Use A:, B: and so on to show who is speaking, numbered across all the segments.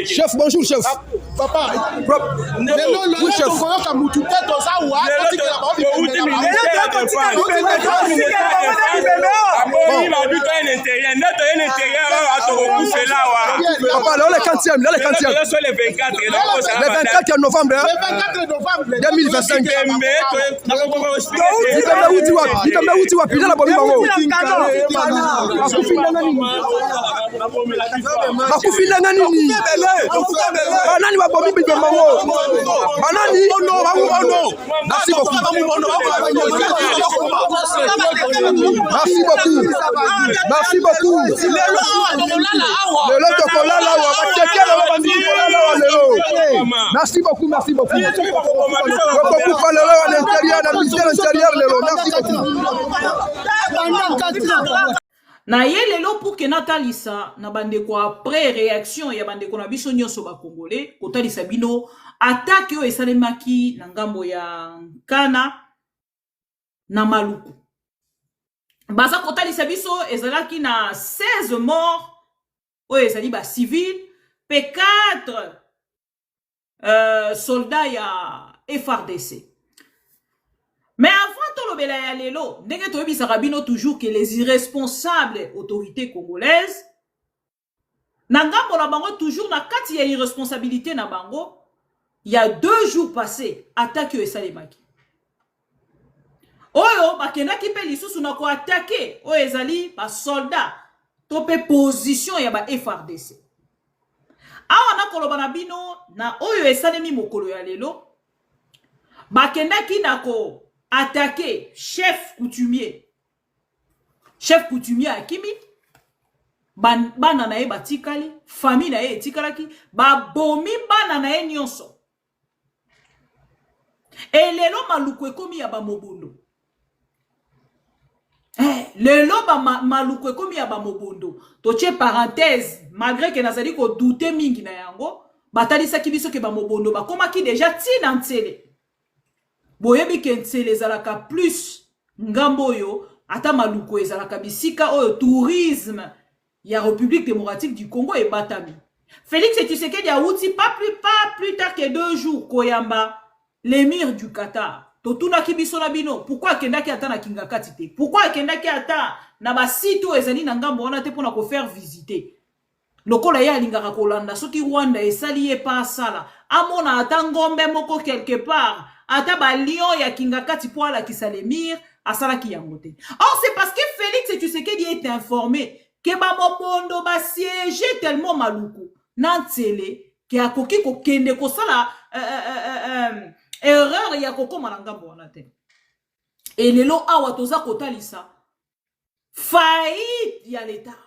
A: Chef, bonjour chef.
B: Papa,
A: Oui, chef. Papa, là, le 40e, là, le 40e. Le 24 novembre 2025. Merci beaucoup. Merci beaucoup. Merci beaucoup. Merci beaucoup, merci beaucoup.
C: Na ye lelo pour que natalisa na bandeko après réaction ya bandeko na biso nyonso ba congolais kotalisa bino attaque yo esalemaki na ngambo ya Nkana na Maluku baza kotalisa biso ezalaki na 16 morts oyo ezali ba civil P4 soldats ya FRDC. Mais avant tout le belaya lelo, ndenge toyebi sarabino toujours que les irresponsables autorités congolaises nangambo na bango toujours na kati ya irresponsabilité na bango, il y a 2 jours passés attaque yo esalemaki. Oyo bakendaki pe lisusu na ko attaquer oyo ezali ba soldat to pe position ya ba FRDC. Awa na koloba na bino na oyo esalemi mokolo ya lelo bakendaki na ko attaquer chef coutumier akimi bana na ye batikali famille na ye etikalaki babomi bana na ye nyonso elelo Maluku ekomi ya bamobondo lelo Maluku ekomi ya bamobondo toche parenthèse malgré que nazali ko douter mingi na yango batalisaki biso ke bamobondo bakomaki déjà tina ntsele boyebi ke ntsele ezalaka plus ngambo oyo ata Maluku ezalaka bisika oyo tourisme ya République démocratique du Congo et batami. Félix Tshisekedi a outi pas plus tard que 2 jours koyamba l'émir du Qatar. Totuna kibiso na bino, pourquoi kendaki ata na Kingakati te? Pourquoi kendaki ata na ba site ezali na ngambo wana te pona ko faire visiter? Lokola ya lingaka kolanda soki Rwanda esali e pa sala. Amona ata ngombe moko quelque part, ata ba lion ya Kingakati po ala kisalemir asala ki yango te. Or c'est parce que Félix Tshisekedi est informé que ba mobondo ba siège tellement Maluku nantsele ke akoki ko kende ko sala erreur ya kokoma na ngambo wana te. Et lelo awa toza kotalisa faillite ya l'État.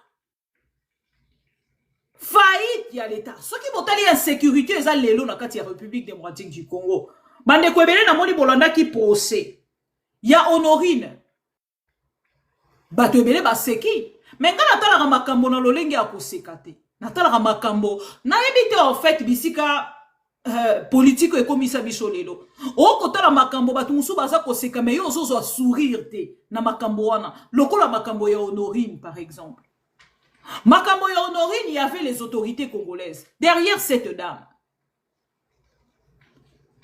C: Faillite ya l'État. Soki botali insécurité eza lelo na kati ya République démocratique du Congo. Bande kwebele na moni bolanda ki procès. Ya Honorine. Bato ebele baseki. Mais nga natalaka makambo na lolenge ya koseka te. Natalaka makambo na yebite en fait bisika politique ekomisa biso lelo. O kotala makambo batu musu baza koseka mais yo ozozo sourire te na makambo wana. Lokola makambo ya Honorine par exemple. Makambo ya Honorine, il y avait les autorités congolaises derrière cette dame.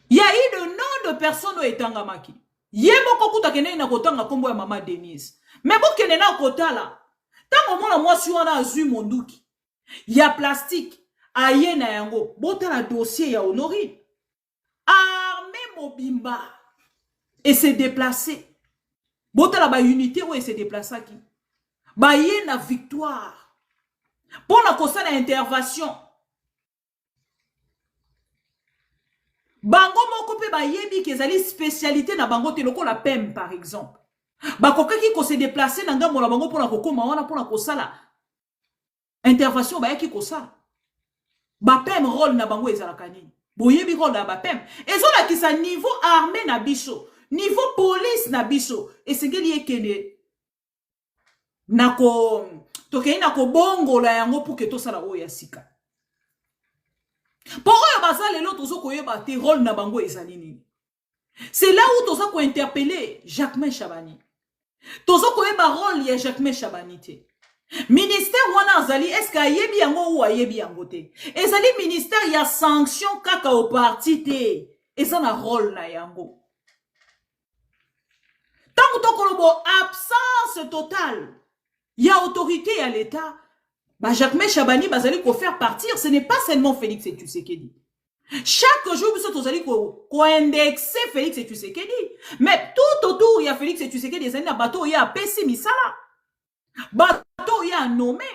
C: Il y a eu le nom de personnes au etangamaki. Yemoko kutakene na kotanga kombo ya Mama Denise. Mais bokene na kotala tango mona mwasi wana azui monduki ya plastique aye na yango botala dossier ya Honorine armé mobimba et se déplacer botala ba unité où se déplacer qui ba ye na victoire pona kosala intervention bango moko pe ba yebi kezali spécialité na bango te lokola PEM par exemple. Bakokaki ko se déplacer na ngambo na bango pona kokoma wana pona kosala intervention ba yaki kosala ba PEM rôle na bango ezalaka nini boyebi rôle na ba PEM ezola kisa niveau armée na biso niveau police na biso esengeli ekene nako tokei nako bongo la yango pour que to sala oya sika pour oyo baza lelo tozo koyeba te rôle na bango ezali nini. C'est là où tozo ko interpeller Jacquemain Chabani. Tozo koyeba rôle ya Jacquemain Chabani te. Ministère wana azali, est-ce que ayebi yango ou ayebi yango te? Ezali ministère ya sanction kaka au parti te. Eza na rôle na yango. Tant que tokolobo absence totale, ya autorité à l'État, bah Jacques Chabani bazali ko faire partir, ce n'est pas seulement Félix Tshisekedi. Chaque jour, vous allez indexer Félix Tshisekedi. Mais tout autour, il y a Félix Tshisekedi, il y a bateau, il y a Pessi Misala. Bateau, il y a nommé.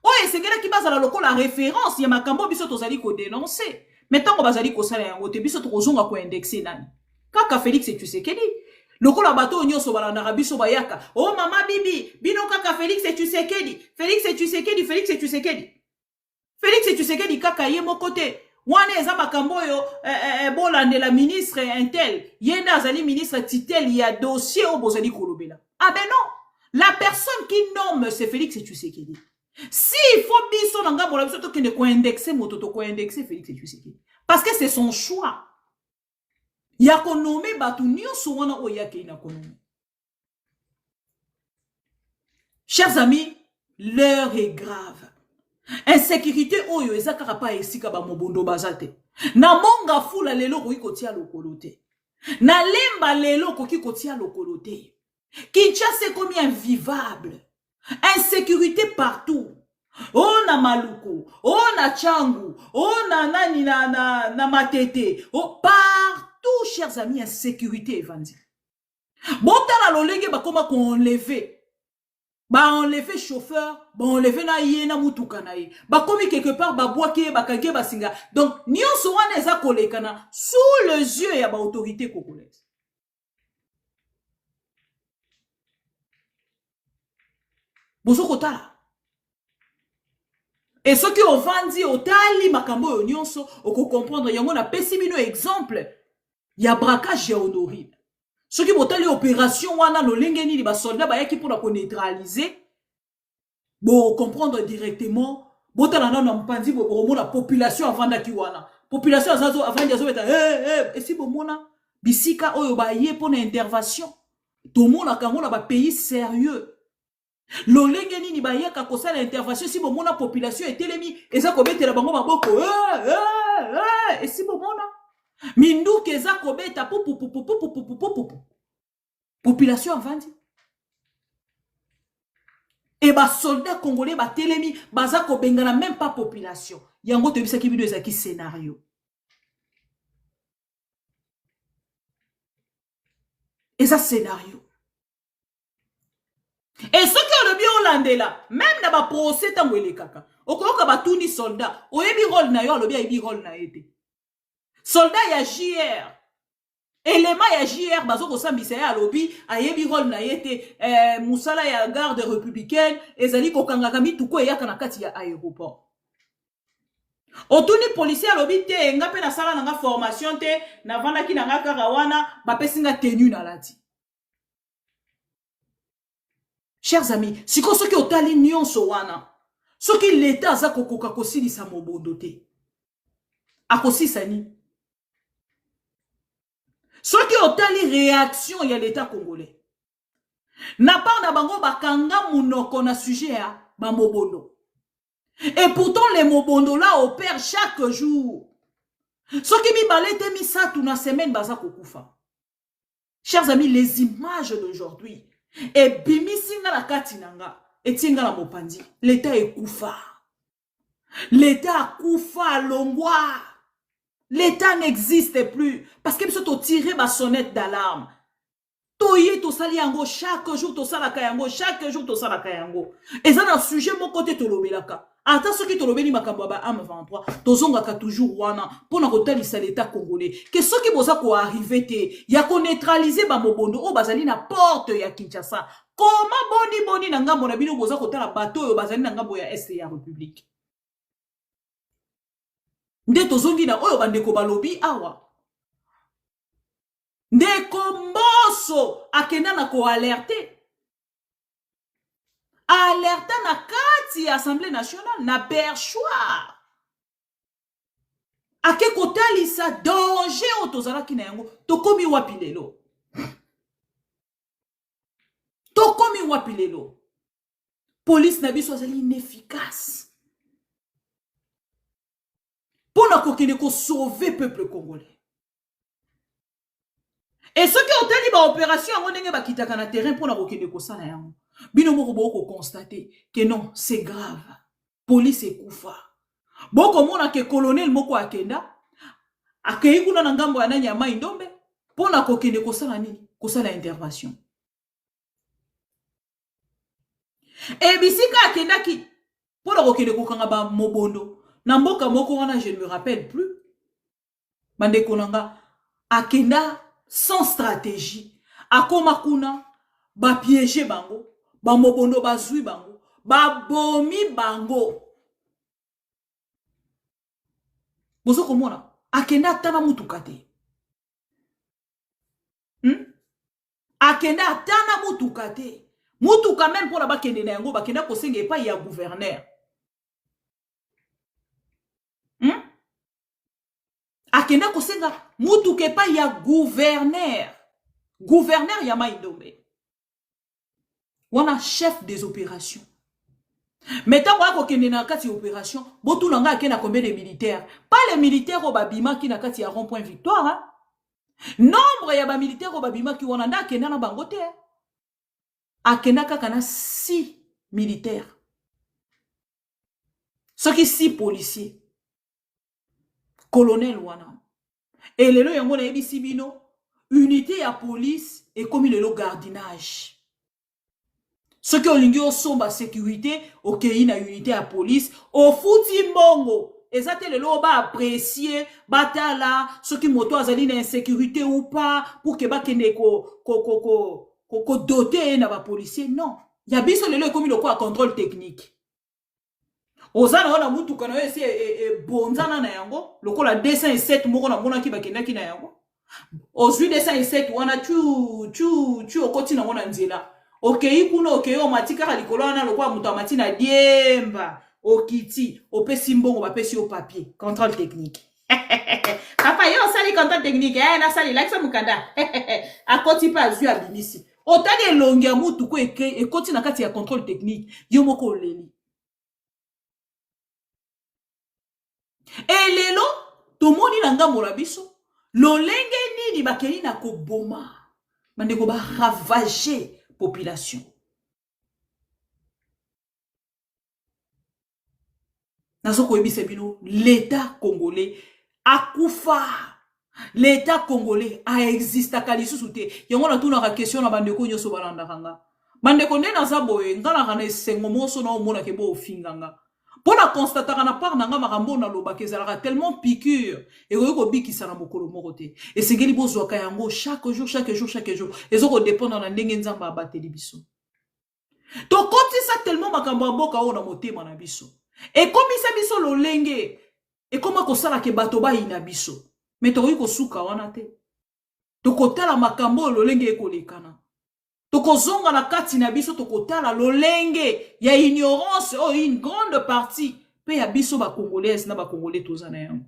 C: Oh, et c'est quelqu'un qui base la local la référence, il y a Makambo, biso tozali ko dénoncer. Mais tant qu'on bazali ko sala yango te, biso tozonga ko indexer nani. Kaka Félix Tshisekedi. Lokola bateau nyoso balanda biso bayaka. Oh mama bibi, bino kaka Félix Tshisekedi. Félix Tshisekedi, Félix Tshisekedi. Félix Tshisekedi kaka ye mon côté. Wane eza makambo yo bolande la ministre intel yenda azali ministre titel ya dossier au bozali kolobela. Ah ben non, la personne qui nomme c'est Félix Tshisekedi. Si il faut biso nanga bola biso to kende ko indexer moto to ko indexer Félix Tshisekedi parce que c'est son choix. Ya ko nommer batu nyonso wana oyake ina ko nommer. Chers amis, l'heure est grave. Insécurité oyo ezakaka pa esika ba mobondo bazate. Na monga fula lelo ko ikotia lokolote. Na lemba lelo ko kikotia lokolote. Kinshasa comme invivable. Insécurité partout. Oh na Maluku, oh na Tchangu, oh na nani na Matete. Oh partout chers amis insécurité evandi. Bota la lolenge ba koma ko enlever. Ba enlever chauffeur, ba enlever na ye na mutuka na ye. Ba komi quelque part ba boake ba kage ba singa. Donc nyonso wana eza kolekana sous les yeux ya ba autorité congolaise. Bozo kotala. Et ce qui on vandi otali makambo yo nyonso oko comprendre yango na pesi bino exemple ya braquage ya honorable. Ce qui botali opération wana no lengeni li ba soldat ba yaki pour la neutraliser. Bon comprendre directement botala na mpandi bo la population avanda ki wana. Population azazo avanda azo beta et si bo mona bisika oyo ba ye pour na intervention. Tout mona kango na ba pays sérieux. Lolengeni ni ba yaka ko sala intervention si bo mona population etelemi eza ko betela bango maboko et si bo mona Mindu keza kobeta population avandi. Et ba soldat congolais ba telemi baza ko bengana même pas population. Yango te bisa ki bido ezaki scénario. Et ça scénario. Et ce que le bien landela, même na ba procès tangwele kaka. Okoka ba tuni soldat, oyebi rôle na yo, le bien yebi rôle na yete. Soldat ya JR. Élément ya JR bazo ko sambisa ya lobby ayebi rôle na yete musala ya garde républicaine ezali ko kangaka mituko yaka na kati ya aéroport. Otuni policier lobby te nga pe na sala na nga formation te na vanda ki na nga karawana ba pesinga tenue na lati. Chers amis, si ko soki otali nyonso wana soki l'état za kokoka kosilisa mobondo te akosisa ni ce qui ont tali réaction il y a l'état congolais na part na bango bakanga munoko na sujet ya ba mobondo et pourtant les mobondo là opèrent chaque jour ce qui mi balete mi satu na semaine baza kokufa. Chers amis, les images d'aujourd'hui et bimisinga la katinanga et tinga la mopandi l'état est kufa, l'état kufa longwa. L'État n'existe plus. Parce que nous tiré ma sonnette d'alarme. Toye to sali yango chaque jour to sala kayango chaque jour to sala kayango. Et ça dans sujet mon côté to lobelaka. Ata ce qui to lobeli makambo ba am23 to zonga ka toujours wana pour na kotalisa l'État congolais. Que ce qui boza ko arriver te ya ko neutraliser ba mobondo o bazali na porte ya Kinshasa. Comment boni na ngambo na bino boza ko tala bateau yo bazali na ngambo ya est ya République. Nde tozongi na oyo bandeko balobi awa. Ndeko mboso akenda na ko alerter. Alerter na kati Assemblée nationale na perchoir. Ake kotalisa danger o tozalaki na yango tokomi wapi lelo. Tokomi wapi lelo. police na biso azali inefficace pour na kokende ko sauver peuple congolais. Et ce qui ont tali ba opération yango ndenge bakitaka na terrain pour na kokende ko sala yango. Bino moko boko constater que non, c'est grave. Police ekufa. Boko mona ke colonel moko akenda akei kuna na ngambo ya nani ya Mai Ndombe pour na kokende ko sala nini? Ko sala intervention. Et bisika akenda ki pour na kokende ko kanga ba mobondo na mboka moko wana je ne me rappelle plus. Bande konanga akenda sans stratégie. Akoma kuna ba piéger bango, ba mobondo bazui bango, ba bomi bango. Bozo komona akenda atana mutuka te. Akenda atana mutuka te. Mutuka même pour la bakende na yango bakenda kosenga epa ya gouverneur. Akenda kosenga mutuka epa ya gouverneur. Gouverneur ya Mai Ndombe. Wana chef des opérations. Mais tant qu'on a na kati opération, botou langa akena combien de militaires? Pas les militaires au babima qui na kati ya rond-point Victoire. Hein? Nombre ya ba militaires au babima qui wana nda akena na bangote. Akena kaka na 6 militaires. Ce qui 6 policiers. Colonel wana. Et lelo yango na ebisi bino, unité ya police et comme le gardinage. Ce qui olingi osomba sécurité, ok, na unité à police, au fouti mbongo. Et ça te le ba apprécier, batala, ce qui moto azali na insécurité ou pas, pour que ba kene ko doté na ba policier. Non. Ya biso lelo comme le quoi contrôle technique. Ozana wana mutu kana ese bonzana na yango, loko la 207 moko na mona ki ba kena ki na yango. Ozui 207 wana tu okoti na mona nzela. Ok, kuna ok, o matika kalikolo na lokwa mutu amati na diemba. Okiti, opesi mbongo bapesi au papier, contrôle technique. Papa yo sali contrôle technique, na sali lakisa mukanda. Akoti pa zui abimisi. Otade longia mutu ko ekoti na kati ya contrôle technique, yo moko leli. Et lelo, to moni na ngambo na biso, lolenge nini bakeli na ko boma. Bandeko ba ravager population. Nazoko ebise bino, l'État congolais a koufa. L'État congolais a existé kalisusu te. Yango na tuna ka question na bandeko nyoso balanda kanga. Bandeko nde na zaboye ngana kana sengo moso na omona ke bo ofinganga. Pona constataka na part nanga makambo na loba kezalaka tellement piqûre et ko bikisa na mokolo moko te. Et segeli bozwa ka yango chaque jour. Ezoko dépendre na ndenge nzamba abateli biso. To koti sa tellement makambo mboka ona motema na biso. Et comme ça biso lolenge et comment ko sala ke bato ba ina biso. Mais to ko suka wana te. To kotala makambo lolenge ekolekana. Toko zonga na kati na biso tokotala lolenge ya ignorance une grande partie pe ya biso ba congolaise na ba congolais tozana yango.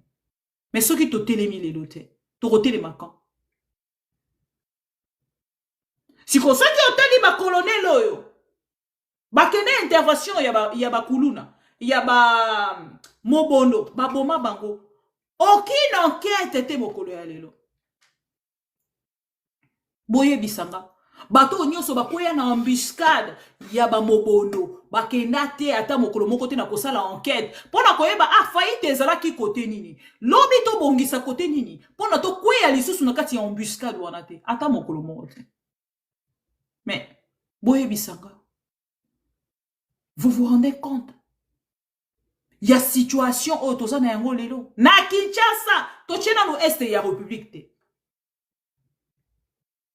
C: Mais ceux qui to telemi les doté tokote makan. Si ko ceux qui oteli ba colonel oyo ba kene intervention ya ba kuluna ya ba mobondo ba boma bango aucune enquête te mokolo ya lelo. Boye bisanga bato nyonso bakoya na embuscade ya ba mobondo bakenda te ata mokolo moko te na kosala enquête pona koyeba faillite ezalaki kote nini lobi to bongisa kote nini pona to koya lisusu na kati ya embuscade wana te ata mokolo moko te. Mais boye bisanga, vous vous rendez compte il y a situation au tozana yango lelo na Kinshasa to chena no este ya république te.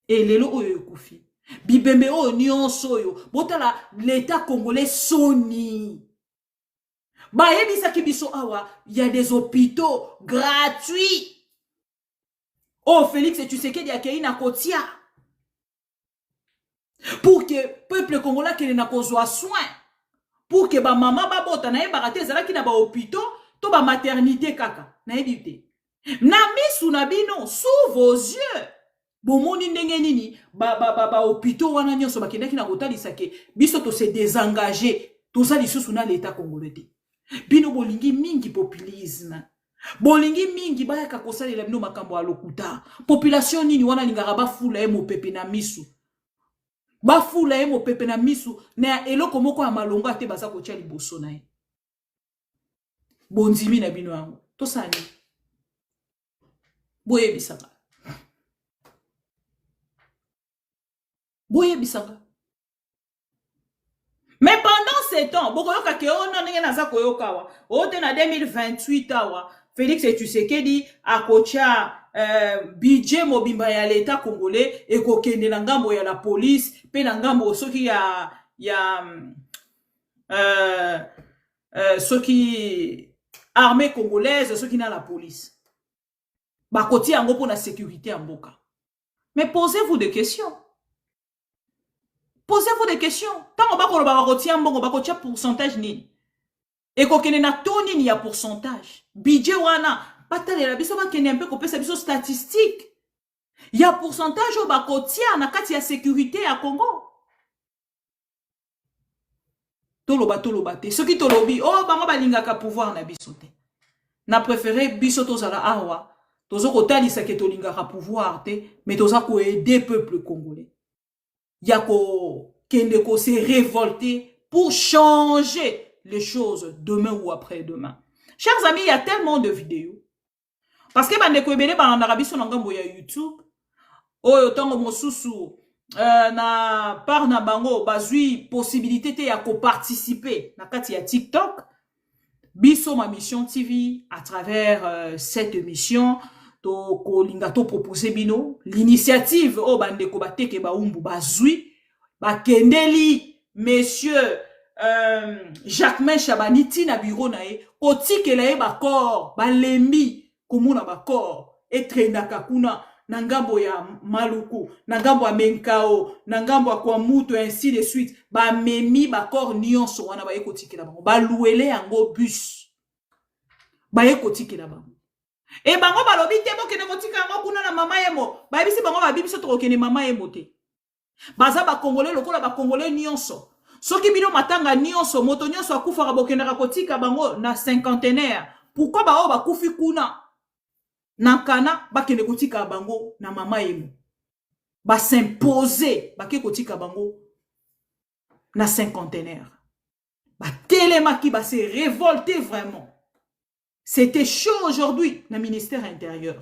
C: Et lelo oyo ekufi bibembe oyo nyonso oyo botala l'État congolais soni ba yebisa kibiso awa il y a des hôpitaux gratuits. Oh Félix et tu sais qu'il y a Keina Kotia pour que peuple congolais qui n'a pas soin, pour que ba maman ba bota na yeba raté zala ki na ba hôpitaux to ba maternité kaka na yebite na misu na bino sous vos yeux. Bomoni ndenge nini ba hôpitaux wana nyonso bakendaki na kotalisa ke biso to se désengager Tout ça, lisusu na l'État congolais. Bino bolingi mingi populisme. Bolingi mingi baya kakosali la bino makambo alokuta. Population nini wana lingara ba fula e mo pepe na misu. Ba fula e mo pepe na misu na eloko moko ya malongo ate baza ko tia liboso na ye. Bondimi na bino yango. To sani. Boye bisaka. Boye bisaka. Mais pendant ces temps, bokoyoka ke ono ndenge naza koyoka wa. Ote na 2028 awa, Félix Tshisekedi akocha budget mobimba ya l'État congolais et kokende na ngambo ya la police, pe na ngambo soki soki armée congolaise, soki na la police. Bakoti yango pour la sécurité en mboka. Mais posez-vous des questions. Posez-vous des questions. Tant on va qu'on va retirer un bon, on va retirer pourcentage ni. Et qu'on ait na toni ni a pourcentage. Budget wana, patale la biso va kene un peu qu'on peut sa biso statistique. Il y a pourcentage au bakotia na kati ya sécurité à Congo. Toloba te. Ce qui tolobi, oh bango balinga ka pouvoir na biso te. Na préféré biso tozala awa. Tozo kotalisa ke tolinga ka pouvoir te, mais toza ko aider peuple congolais. Yako Kendeko s'est révolté pour changer les choses demain ou après-demain. Chers amis, il y a tellement de vidéos. Parce que bandeko ebele ba en Arabie sur ngambo ya YouTube. Oyo tango mosusu na par na bango bazui possibilité te ya ko participer na kati ya TikTok. Biso ma mission TV à travers cette émission to ko linga to proposer bino l'initiative o bandeko bateke ba umbu bazui ba kendeli monsieur Jacquemain Chabaniti na bureau na e otikela e ba corps ba lembi komuna ba corps etrendaka kuna na ngambo ya Maluku na ngambo ya Menkao na ngambo ya kwa Mutu ainsi de suite ba memi ba corps nyonso wana ba ekotikela bango ba louele yango bus ba ekotikela bango. Et bango balobi te bo kene kotika ngo kuna na mama yemo. Ba bisi bango ba bibiso to kene mama yemo te. Baza ba congolais lokola ba congolais nyonso. Soki bino matanga nyonso moto nyonso akufa ka bokene kotika bango na cinquantenaire. Pourquoi ba o ba kufi kuna? Na kana ba kene kotika bango na mama yemo. Ba s'imposer ba ke kotika bango na cinquantenaire. Ba telemaki ba se révolter vraiment. C'était chaud aujourd'hui dans le ministère intérieur.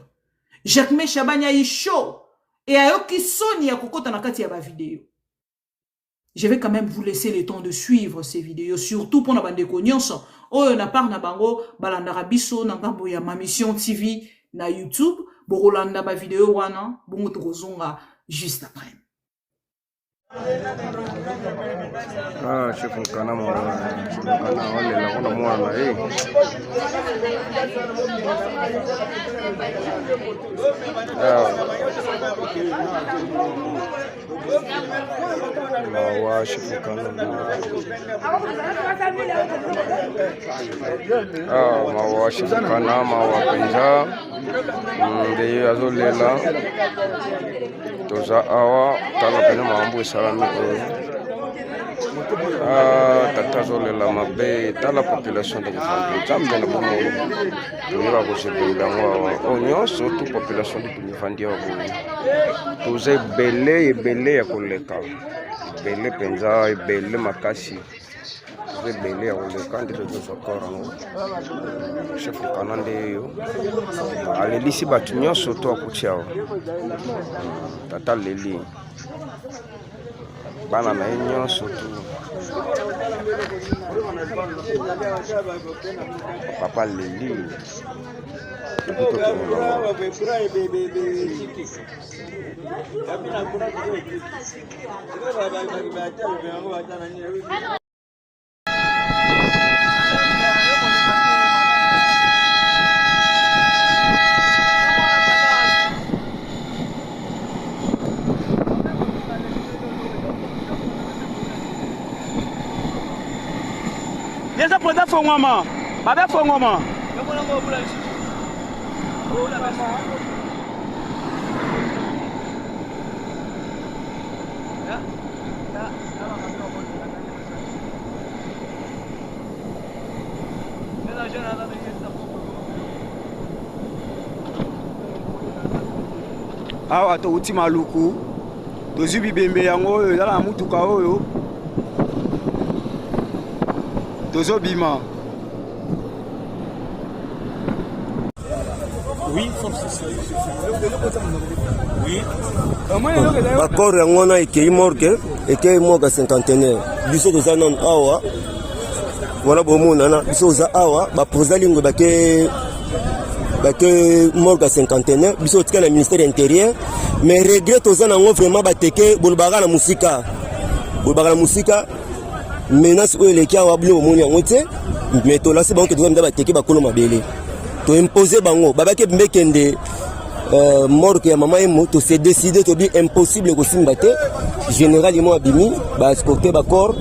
C: Jacquemain Chabanya est chaud. Et ayoki soni ya kokota na kati ya ba vidéo. Je vais quand même vous laisser le temps de suivre ces vidéos. Surtout pour na bandeko nyonso. Oyo na par na bango balandara biso na ngambo ya ma mission TV na YouTube. Borolanda ba vidéo wana. Bongo tokozonga juste après.
A: Ah, chef Nkana wale la kuna mwana eh. Mawa chef Nkana. Mawa chef Nkana mawa penja. Ndeyo azolela. Toza awa tala pena mambo salami tata zolela mabe tala population de Bufandi jambe na bomo niba ko sebela ngwa onyo surtout population de Bufandi wa bo toza ebele ya koleka ebele penza ebele makasi ebele ya koleka ndito toza korango chef kanande yo alelisi batu nyonso to akutia tata leli bana na nyonso tu papa leli
B: Yesa poda fongoma. Baba fongoma. awa touti maluku tozwi bibembe yango oyo ezala na mutuka oyo tozobima.
D: bakor yango wana ekei morgue cinquantenaire biso toza nano awa wana bomonana biso oza awa baposa lingwe bake morgue cinquantenaire biso otika na ministère intérieur mais regret toza nango vraiment bateke bolobaka na musika menace oyo eleki awa bino bomoni yango te mais tolasi bango ke toza mda bateke bakolo mabele toimpose bango babaki mbekende morgue ya mama emo tose décide tobi impossible kosimba te général emo abimi baescorte bacor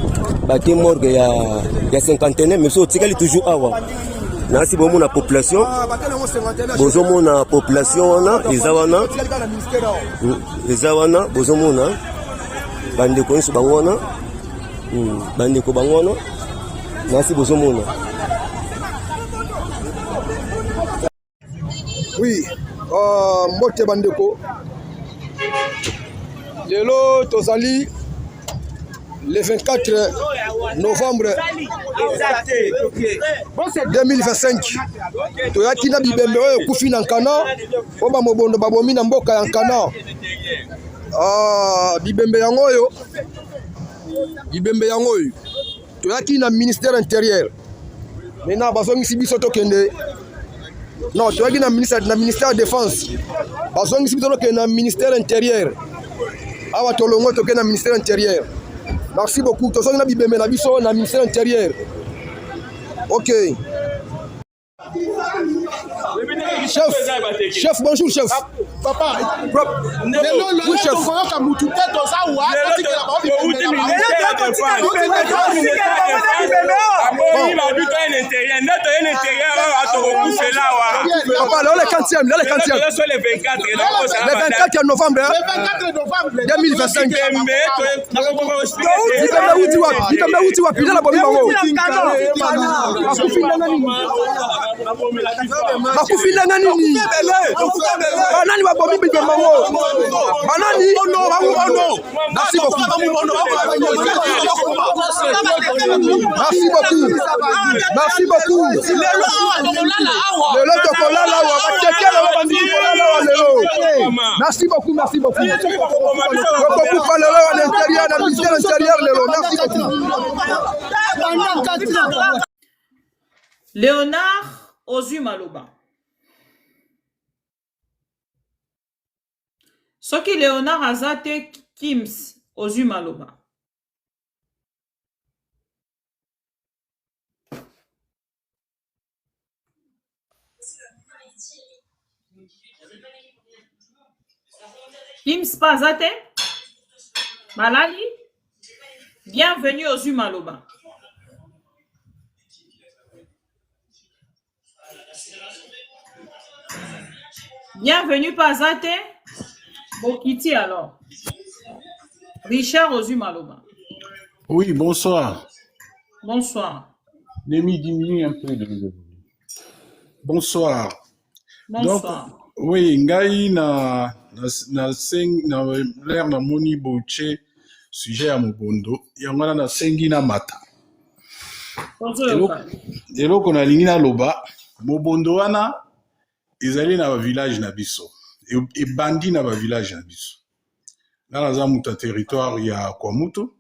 D: bake morgue ya cinquantenaire mais so otikali toujours awa nasi bomona population bozomona population wana eza wana bozomona bandeko nyonso bango wana bandeko bango wana nasi bozomona.
E: Oui, mbote bandeko lelo tozali le 24 novembre 2025 toyaki na bibembe oyo ekufi na nkana po bamobondo babomi na mboka ya nkana. Bibembe yango oyo toyaki na ministère intérieur maintenant bazongisi biso tokende non toyaki na ministère défense bazongisi biso tokende na ministère intérieur awa tolongo tokende na ministère intérieur. Merci beaucoup. Tozongi na bibembe na biso na ministère intérieur. Ok. Chef, bonjour chef. Papa. Oui chef. Papa, là le 40e, là le 40e. Le 24 novembre 2025. Uti wapi la bomi bango. Bakufila nani? Banani wa bomi bibembe bango. Banani? Merci beaucoup. Merci beaucoup. Merci beaucoup. Merci beaucoup.
C: Léonard ozwi maloba. Soki Léonard azate Kims ozwi maloba. Kims pas azate Malali. Bienvenue ozwi maloba. Bienvenue Pazate. Bokiti alors. Richard ozwi maloba.
F: Oui, bonsoir.
C: Bonsoir.
F: Demi diminue un peu de volume. Bonsoir.
C: Bonsoir.
F: Donc, oui, ngai na l'air na moni boche sujet à mobondo. Yangana na sengi na mata. Eloko na lingi na loba. Mobondo wana ezali na village na biso. Et bandi na village na biso. Là naza muta territoire ya Kwamutu.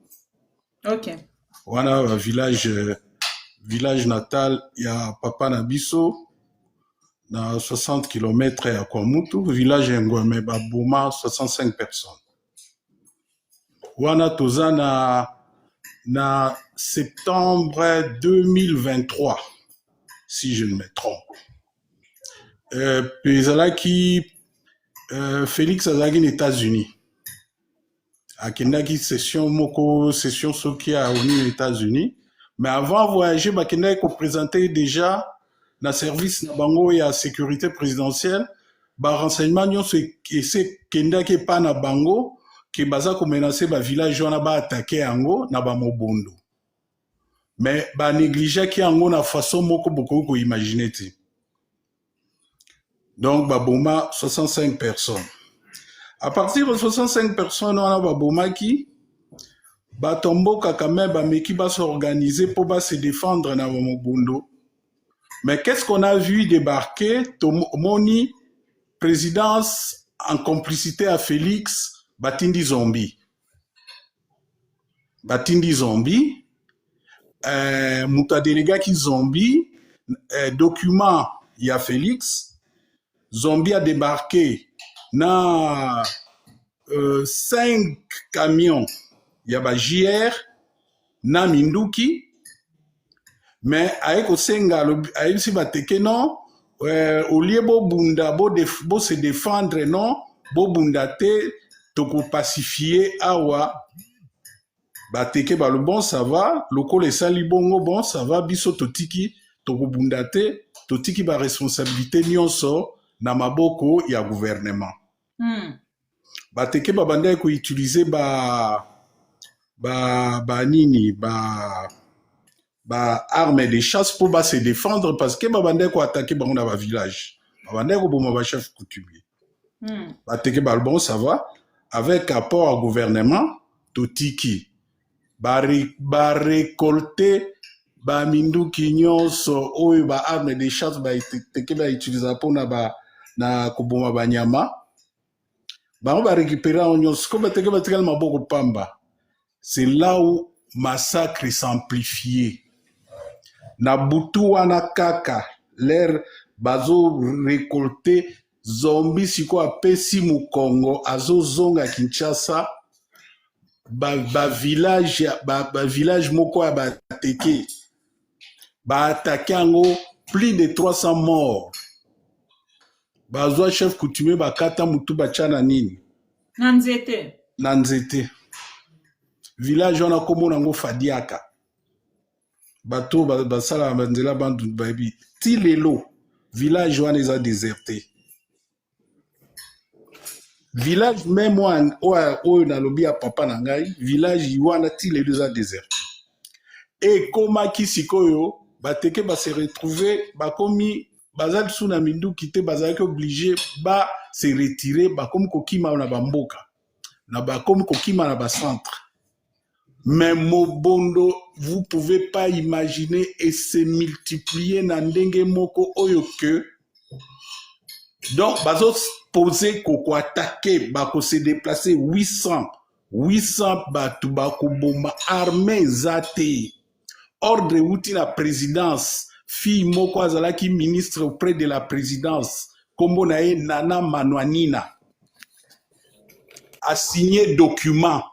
C: OK.
F: Wana village natal ya papa na biso na 60 km ya Kwamutu, village Ngweme baboma 65 personnes. Wana toza na septembre 2023 si je ne me trompe. Pezalaki Félix azalaki aux États-Unis. Akendaki session soki a aux États-Unis. Mais avant de voyager, bakendaki présenter déjà na service na bango ya sécurité présidentielle, ba renseignement nyonso ese kendaki pa na bango ke baza ko menacer ba village wana ba attaquer yango na ba mobondo. mais ba négliger qui en a façon moko beaucoup ko imaginer ti. Donc ba boma 65 personnes. À partir de 65 personnes on a ba boma qui ba tombo quand même ba meki ba s'organiser pour ba se défendre na Mobondo. Mais qu'est-ce qu'on a vu débarquer Moni présidence en complicité à Félix Batindi Zombie. Batindi Zombie, Mouta délégué qui Zombie, document il y a Félix, Zombie a débarqué dans 5 camions, il y a JR, na Minduki, mais avec Osenga, avec si bateke non, au lieu bo bunda, bo se défendre non, bo bunda te, toko pacifier awa, bateke ba le bon ça va, loko le sali bongo bon ça va, biso totiki, toko bunda te, totiki ba responsabilité nyonso, na maboko ya gouvernement. Bateke ba banda ko utiliser ba nini, armes de chasse pour se défendre parce que babande ko attaquer bango na ba village babande ko boma ba chef coutumier bateke balbon ça va avec apport au gouvernement totiki ba récolter ba minduki nyonso oyo ba armes de chasse ba teke ba utiliser pour na ko boma ba nyama bango ba récupérer nyonso ko bateke ba tikala maboko pamba. C'est là où massacre s'amplifiait. Na butu wana kaka l'air bazo récolté zombie siko apesi mu Congo azo zonga Kinshasa ba village moko ba teke ba attaqué ango plus de 300 morts bazo chef coutumier ba kata mutu ba chana nini
C: na nzete
F: village wana komona ngo Fadiaka bato basala banzela bandu babi ti lelo village wana eza déserté village même oyo nalobi ya papa na ngai village wana ti lelo eza déserté et komaki sikoyo bateke ba se retrouver bakomi bazali sous na minduki te bazalaki obligé ba se retirer bakomi kokima na bamboka na bakomi kokima na bacentre. Mais Mobondo, vous pouvez pas imaginer et se multiplier dans ndenge moko oyo que donc bazo poser koko attaquer bako se déplacer 800 batu bako bomba armée zate ordre outi la présidence fille moko azalaki ministre auprès de la présidence kombo na ye Nana Manwanina a signé document.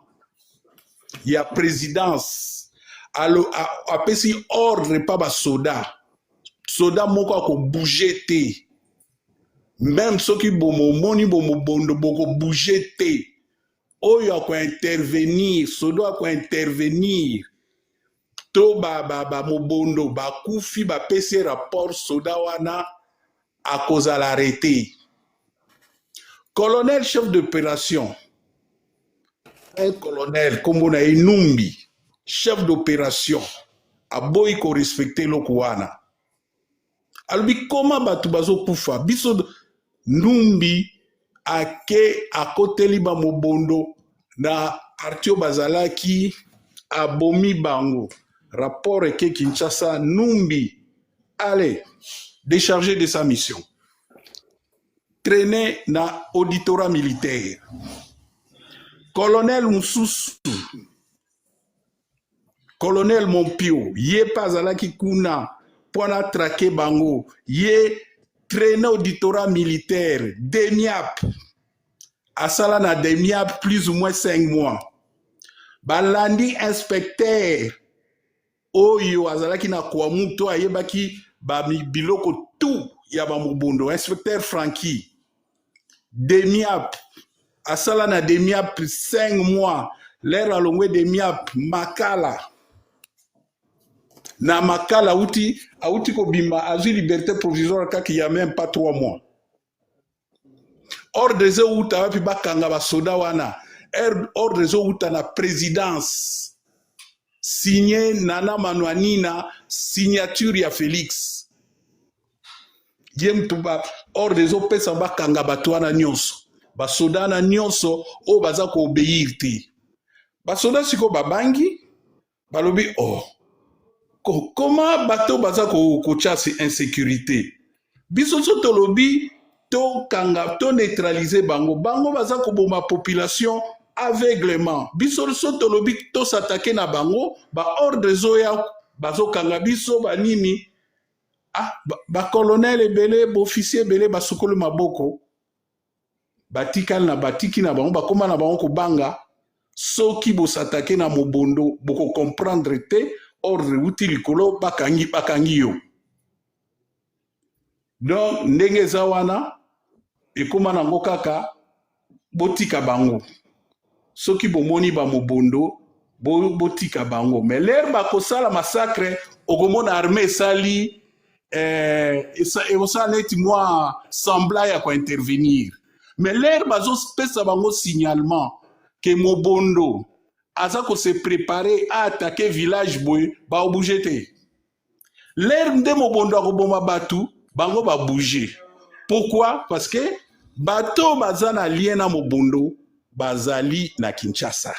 F: Il y a présidence a pesi ordre pas ba soda moko ko bouger te même ceux qui bomo moni bomo bondo boko bouger te oyo ko intervenir soda ko intervenir to ba mobondo ba kufi ba pesi rapport soda wana à cause à l'arrêté colonel chef d'opération. Un colonel comme on a Numbi, chef d'opération, a boy ko respecter l'okwana. Albi comment batu bazo kufa biso Numbi ake a côté liba mobondo na Artio Bazalaki abomi bango rapport eke Kinshasa Numbi allez décharger de sa mission traîner na auditorat militaire. Colonel Moussoussou, Colonel Mompio, yé pas à la kikuna, pour la traquer bango, yé traîné auditorat militaire, Demiap, à Sala na Demiap plus ou moins 5 mois. Balandi inspecteur, Oyo, azalaki na Kouamuto, ayebaki, bami biloko tout, yaba Mobondo, inspecteur Francky, Demiap, Asala na Demiap 5 mois, l'air à longue Demiap, Makala. Na Makala, outi ko bimba, azu liberté provisoire, kaki y a même pas 3 mois. Or des eaux outa, wapi bakanga ba soda wana, or des eaux outa na présidence. signé Nana Manouanina signature ya Félix Tuba hors des opes ba kanga batwana nyonso basoda na nyonso o baza ko obéir te basoda siko babangi balobi oh comment bato baza ko chasser insécurité biso so tolobi to kanga to neutraliser bango baza ko boma population aveuglement biso so tolobi to s'attaquer na bango ba ordre zoya bazo kanga biso banini ba colonel ebele ba officier ebele ba sokolo maboko batikal na batiki na bango bakoma na bango ko banga soki bo s'attaquer na mobondo boko comprendre te ordre uti likolo bakangi yo donc ndenge eza wana ekoma nango kaka botika bango soki bomoni ba mobondo botika bango mais l'air bakosala massacre okomona armée sali ça neti moi sembla ya ko intervenir mais l'air bazopesa bango signalement que mobondo aza ko se préparer à attaquer village boy ba bouger te l'air nde mobondo akoboma batu bango ba bouger pourquoi parce que bato bazana lien na mobondo bazali na Kinshasa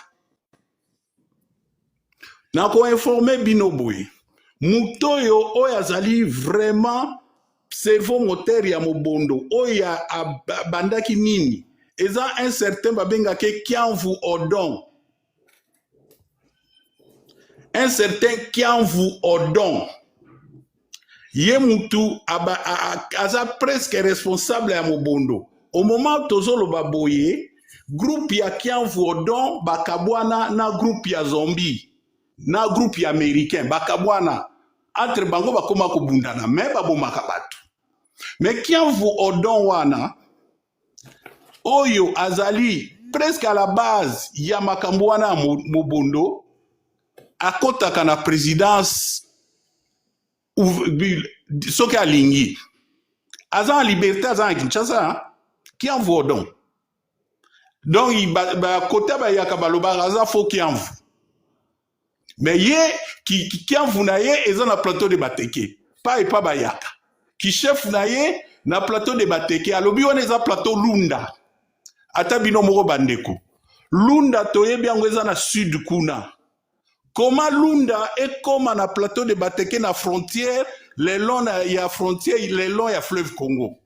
F: na ko informer bino boy mutoyo oyo azali vraiment cerveau moteur ya mobondo oyo bandaki nini eza un certain babengake Kianvu Odon un certain Kianvu Odon ye mutu aza presque responsable ya mobondo au moment tozolo baboye groupe ya Kianvu Odon bakabwana na groupe ya zombie na groupe ya américain bakabwana entre bango bakoma kobundana mais babomaka bato mais Kianvu Odon wana oyo azali presque à la base ya makambo wana mobondo akotaka na présidence soki alingi aza en liberté aza en Kinshasa Kianvu Odon donc bakota bayaka balobaka aza fo Kianvu mais ye Kianvu na ye eza na plateau de Bateke pa epa bayaka ki chef na ye na plateau de Bateke alobi wana eza plateau Lunda ata bino moko bandeko Lunda toyebi yango eza na sud kuna comment Lunda ekoma na plateau de Bateke na frontière le long ya frontière le long ya fleuve Congo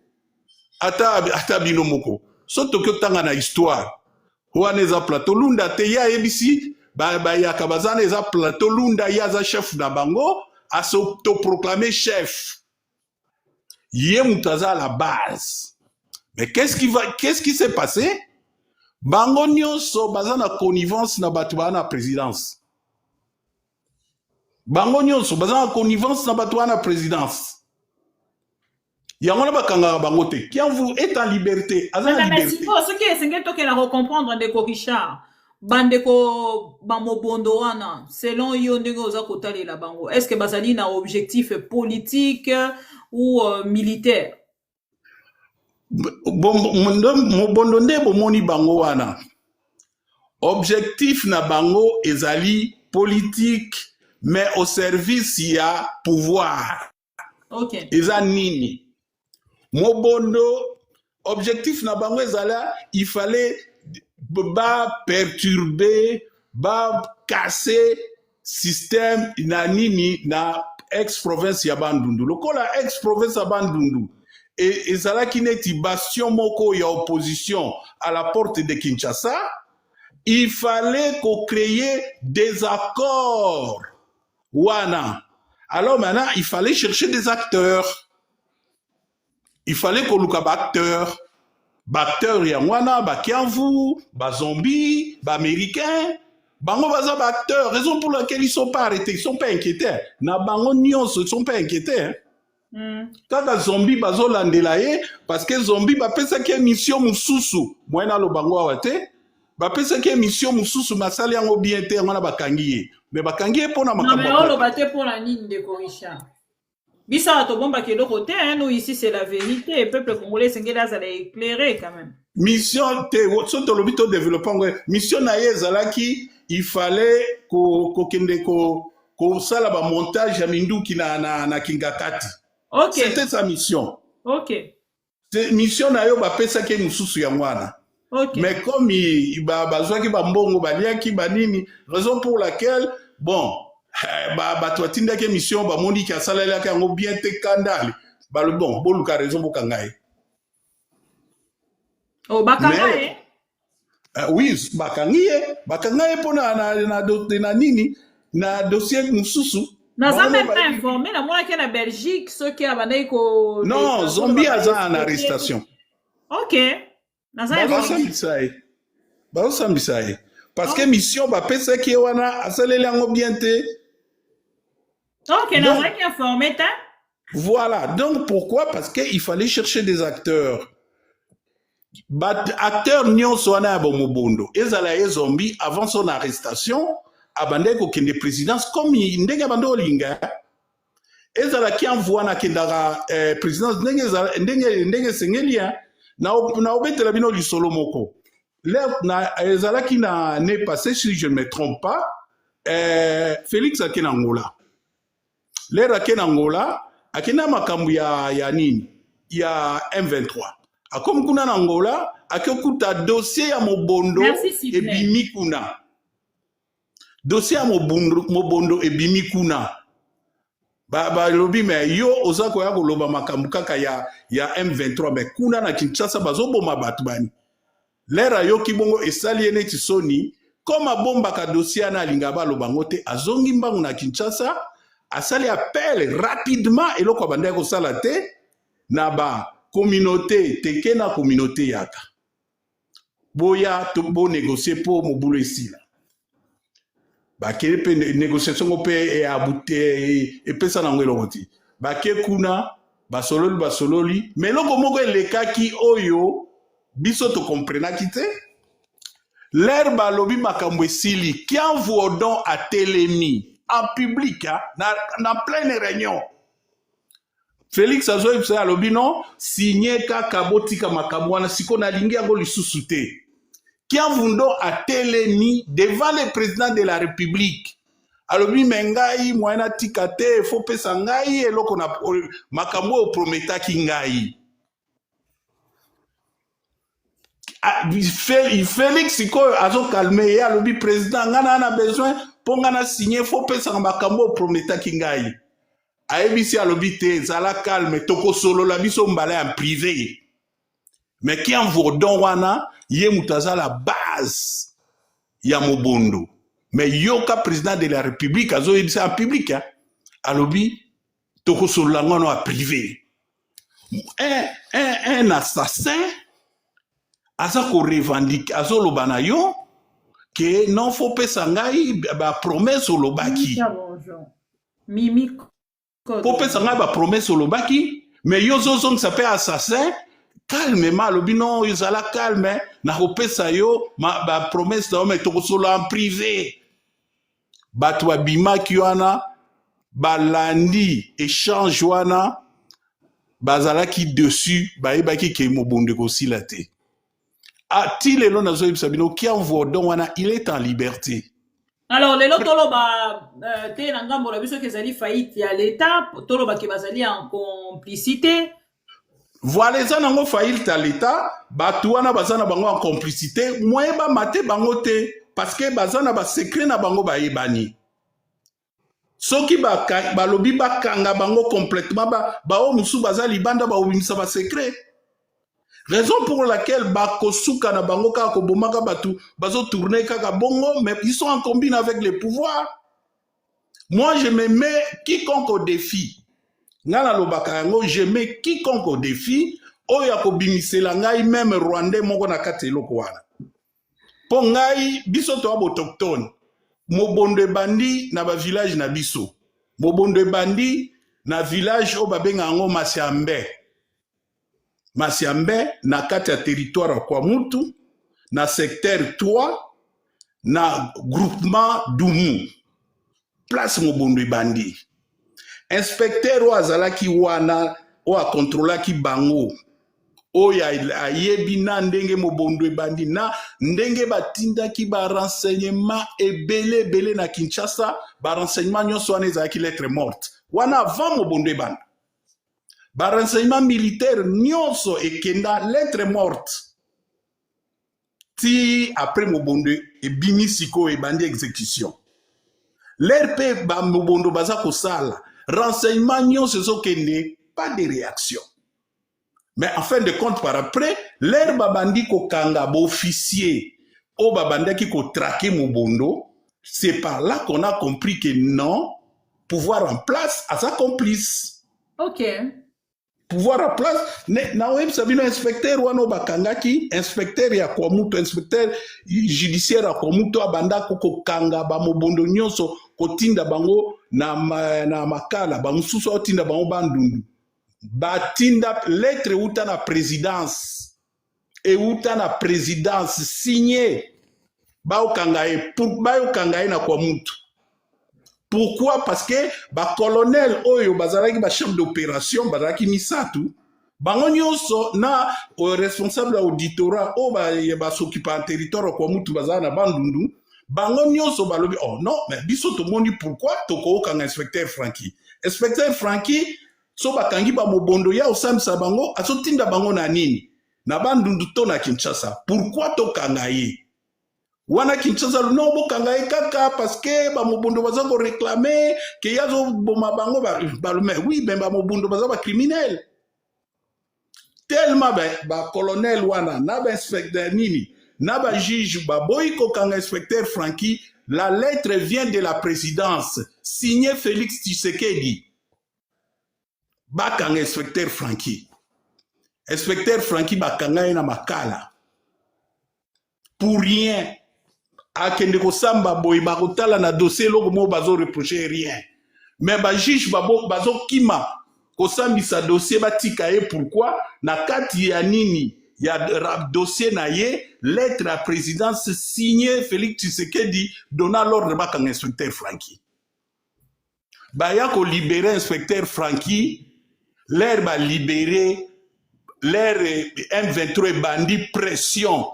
F: ata bino moko so tokyo tanga na histoire wana eza plateau Lunda te ya ebisi yaka bazana eza plateau Lunda ya za chef na bango a s'autoproclamer chef yé mutaza à la base mais qu'est-ce qui s'est passé bango nyonso bazana connivence na batu na présidence bango nyonso bazana connivence na batu na présidence yango na bakanga bango te Kianvu est en liberté azana liberté
C: ce qui est singe to que la recomprendre ndeko Richard bandeko bamobondo wana selon yo ndenge oza kotalela bango est-ce que bazali na objectif politique ou militaire
F: mobondo nde bomoni bango wana objectif na bango ezali politique mais au service ya pouvoir
C: OK
F: eza nini mobondo objectif na bango ezala il fallait perturber casser système na nini na ex-province ya Bandundu lokola ex-province ya Bandundu et ezalaki neti bastion moko ya opposition à la porte de Kinshasa il fallait qu'on crée des accords wana alors maintenant il fallait chercher des acteurs il fallait qu'on look acteurs acteurs ya wana ba Kianvu ba zombie ba américain bango baza ba acteurs raison pour laquelle ils sont pas arrêtés ils sont pas inquiétés na bango nyonso ils sont pas inquiétés kaka zombie bazo landela ye parce que zombie ba pesa ke mission mususu moyena lo bango awate ba pesa ke mission mususu masali yango bien te ngana bakangi ye mais bakangi ye pona makambo
C: non mais on lo batte pour la nini de Richard Bisa to bomba ke côté, hein, nous ici c'est la vérité. Le peuple congolais s'engage à l'éclairer quand même.
F: Mission te soto lobito développement mission na ezalaki il fallait ko kende ko sala ba montage ya minduki na Kingakati.
C: OK.
F: C'était sa mission.
C: OK.
F: Mission na yo ba pesa ke mususu ya mwana.
C: OK.
F: Mais comme bazwaki ba mbongo baliaki banini raison pour laquelle bon bato atindaki mission bamondi ki asalelaki yango bien te kandali balo bon boluka raison bokangai.
C: Oh bakangaye.
F: Oui, bakangaye po na nini na dossier mususu.
C: Naza même pas informé na mwana ke na Belgique ceux qui abandé ko.
F: Non, Zombie aza en arrestation.
C: OK. Naza informé.
F: Baosambisaye. Parce que mission ba pesa ki wana asaleli yango bien te.
C: OK, naza ki informé ta.
F: Voilà, donc pourquoi? Parce qu'il fallait chercher des acteurs. Acteurs nyonso wana ya bomobondo ezala ye Zombie avant son arrestation abandé ko kende présidence comme ndenge bando linga ezala ki envoie na kendaka présidence ndenge sengelia na obetela bino lisolo moko na ezala ki na ne passé si je ne me trompe pas Félix Akenangola l'air Akenangola akena makambu ya nini ya M23 comme kuna na Angola akokuta dossier ya mobondo ebimi kuna dossier ya mobondo ebimi kuna ba lobi me yo ozako ya koloba makambu kaka ya M23 mais kuna na Kinshasa bazoboma batu bani lera yo kibongo esali ene tisoni comme abomba ka dossier na linga ba lobango te azongi mbangu na Kinshasa asali appel rapidement eloko bandeko ko sala te na ba communauté teke na communauté yaka boya to bo négocier pour mobulo esila ba kele pe négociation ko pe e abute e pesa na ngelo moti ba ke kuna basololi mais loko moko elekaki oyo biso to comprenaki te l'air balobi makambo esili qui envoie donc à Télémi en public na pleine réunion Félix Azoy alobi non signé kaka botika makambo wana siko na lingi yango lisusu te qui envoie à Télémi devant le président de la République alobi mengai mwana tikate faut pesa ngai eloko na makambo prometaki ngai Félix siko azo calmer ya alobi président ngana na besoin pour ngana signer faut pesa makambo prometaki ngai aebisi alobi te zala calme toko solo la biso mbala en privé mais qui envoie don wana ye mutaza la base ya mobondo mais yoka président de la République azo ebisi en public hein? Alobi toko solo la ngano en privé un assassin aza ko revendique azo lobana yo que non faut pesa ngai ba promesse olobaki
C: Mimi
F: pour pesa ngai ba promesse olobaki mais yo zozong ça peut assassin calmement lobi non yo zala calme na ko pesa yo ba promesse na mais to solo en privé bato abimaki wana balandi échange wana bazalaki dessus bayebaki ke mobondo kosila te a-t-il lelo nazo yebisa bino qui envoie donc wana il est en liberté.
C: Alors lelo toloba te na ngambo la biso kezali faillite ya l'état toloba ke bazali en complicité.
F: Voilà ça nango faillite à l'état bato wana bazana bango en complicité moye ba mate bango te parce que bazana ba secret na bango ba yebani. Soki ba lobi ba kanga bango complètement ba o musu bazali banda ba obimisa ba secret. Raison pour laquelle Bakosuka na bango ka ko bomaka batu bazo tourner kaka bongo mais ils sont en combine avec les pouvoirs. Moi je me mets quiconque au défi. Ngana lobaka yango je mets quiconque au défi oya ko bimisela ngai même rwandais moko na kati eloko wana. Po ngai biso to autochtone. Mobondo bandi na ba village na biso. Mobondo bandi na village o babenga ngo Masiambe. Masiambe na kati ya territoire kwa mutu na secteur 3 na groupement Dumu place mobondo bandi inspecteur oyo azalaki wana oyo akontrolaki bango oyo ayebi na ndenge mobondo ebandi na ndenge batindaki barenseignement ebele na Kinshasa barenseignement nyonso wana ezalaki lettre morte wana avant mobondo ebanda barenseignement militaire nyonso ekenda lettre morte ti après mobondo ebimi sikoyo ebandi exécution l'air pe ba mobondo baza kosala renseignement nyonso ezokende pas de réaction. Mais en fin de compte, par après, l'air babandi ko kanga officier, au babandi qui ko traquer Mobondo, c'est par là qu'on a compris que non, pouvoir en place à sa complice.
C: Ok.
F: Pouvoir en place, na web sabino inspecteur wano bakanga ki, inspecteur ya kwa muto, inspecteur judiciaire ya kwa muto abanda ko kanga ba Mobondo nyonso ko tinda bango na makala, ba mususu tinda bango bandundu. Batinda lettre uta na présidence et uta na présidence signé bao kangaye na kwa mutu. Pourquoi? Parce que ba colonel oyo bazalaki ba chef d'opération bazalaki misatu bango nyonso na responsable auditorat o ba s'occuper en territoire kwa mutu bazala na bandundu bango nyonso balobi oh non mais biso to moni pourquoi toko kanga inspecteur Francky so bakangi ba mobondo ya osamisa bango asotinda bango na nini na bandundu to na Kinshasa pourquoi to kanga ye wana Kinshasa no bo kanga ye kaka parce que ba mobondo baza ko réclamer que yazo boma bango ba oui ben ba mobondo baza ba criminel tellement ba colonel wana na ba inspecteur nini na ba juge ba boy ko kanga inspecteur Francky la lettre vient de la présidence signé Félix Tshisekedi. Bakanga inspecteur Francky bakanga na makala pour rien akende ko samba boy bakotala na dossier loko mo bazo reprocher rien mais ba juge bazo kima ko sambisa dossier batika ye pourquoi na kati ya nini ya dossier na ye lettre à présidence signé Félix Tshisekedi donna l'ordre bakanga inspecteur Francky ya ko libérer inspecteur Francky l'air va libérer, l'air M23 bandit pression,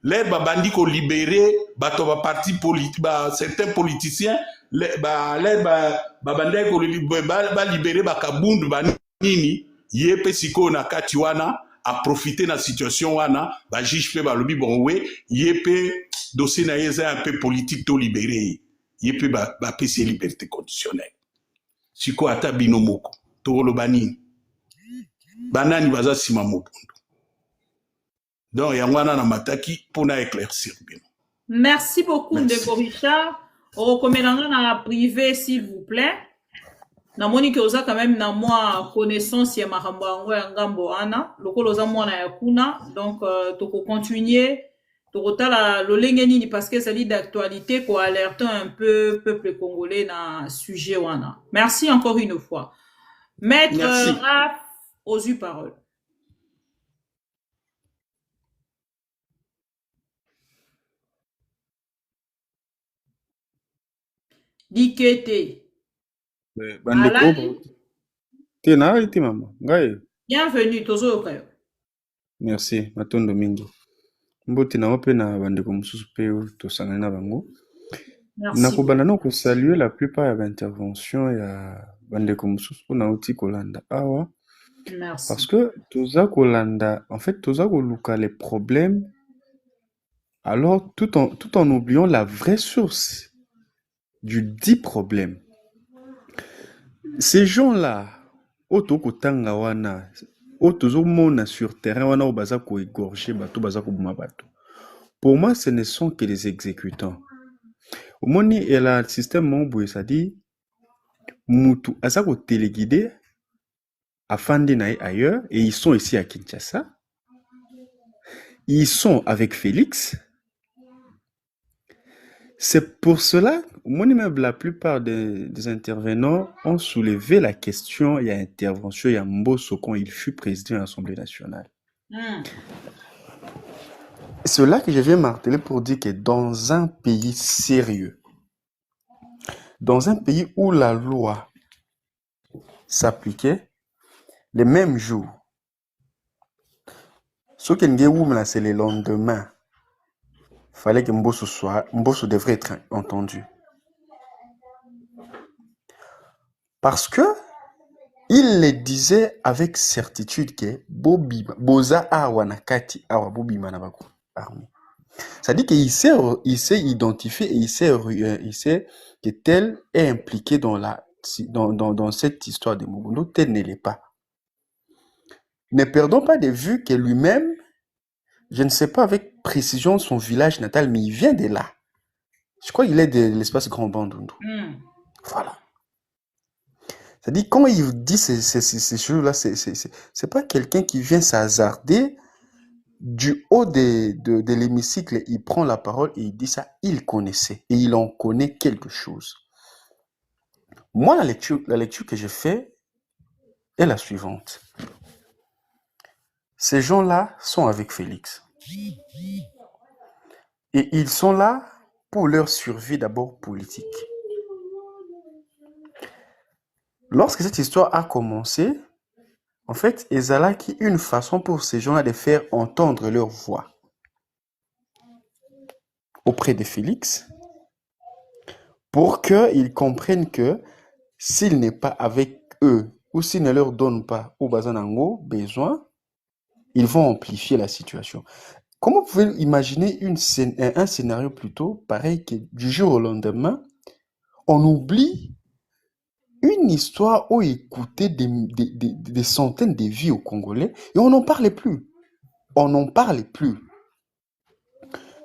F: l'air va bandit qu'on libérer, parti politique, certains politiciens, l'air va bandit qu'on libérer, Kabundu banini, yepe siko na katiwana, a profiter de la situation wana, juge pe balobi bon we, yepe dossier na yeza un peu politique to libéré, yepe pesi liberté conditionnelle. Siko ata binomoko, to lo banini. Banani baza sima mobondo. Donc yangwana na mataki pour éclaircir bien.
C: Merci beaucoup Ndeko Richard. Recommandons na privé s'il vous plaît. Na moni ke oza quand même na moi connaissance ya makambo yango ya ngambo ana. Lokolo oza mwana ya kuna. Donc toko continuer tokotala lolenge nini parce que ça dit d'actualité ko alerter un peu peuple congolais na sujet wana. Merci encore une fois. Maître Raph aux paroles. Dikete. Bienvenue, Tozo Okayo.
G: Merci, matondo mingi. Mbote na ope na bandeko mususu pe tosangana na bango. Nakobana na ko saluer la plupart ya intervention ya bandeko mususu na oti kolanda awa.
C: Merci.
G: Parce que toza kolanda, en fait toza koluka les problèmes alors tout en oubliant la vraie source du dit problème. Ces gens-là, oto kotanga wana, oto mona sur terrain wana o baza ko égorger bato baza ko buma bato. Pour moi, ce ne sont que les exécutants. Au moni et le système mon ça dit mutu asa ko téléguider afin d'aller ailleurs et ils sont ici à Kinshasa. Ils sont avec Félix. C'est pour cela, même la plupart des intervenants ont soulevé la question, il y a intervention, il y a Mbosso quand il fut président de l'Assemblée nationale. C'est là que je viens marteler pour dire que dans un pays sérieux, dans un pays où la loi s'appliquait les mêmes jours. Ce qui est c'est le lendemain. Fallait que Mbosso devrait être entendu. Parce que il le disait avec certitude que Boza Awa Nakati Awa Bobi Manabako armée. C'est-à-dire qu'il s'est identifié et il sait que tel est impliqué dans cette histoire de Mobundo, tel ne l'est pas. Ne perdons pas de vue que lui-même, je ne sais pas avec précision son village natal, mais il vient de là. Je crois qu'il est de l'espace Grand Bandundu. Voilà. C'est-à-dire, quand il dit ces choses-là, c'est pas quelqu'un qui vient s'hasarder du haut de l'hémicycle. Il prend la parole et il dit ça, il connaissait. Et il en connaît quelque chose. Moi, la lecture que je fais est la suivante. Ces gens-là sont avec Félix. Et ils sont là pour leur survie d'abord politique. Lorsque cette histoire a commencé, en fait, ezalaki une façon pour ces gens-là de faire entendre leur voix auprès de Félix pour qu'ils comprennent que s'il n'est pas avec eux ou s'il ne leur donne pas au Bazanango besoin, ils vont amplifier la situation. Comment vous pouvez imaginer un scénario plutôt pareil que du jour au lendemain, on oublie une histoire où écouter des centaines de vies au Congolais et on n'en parlait plus. On n'en parlait plus.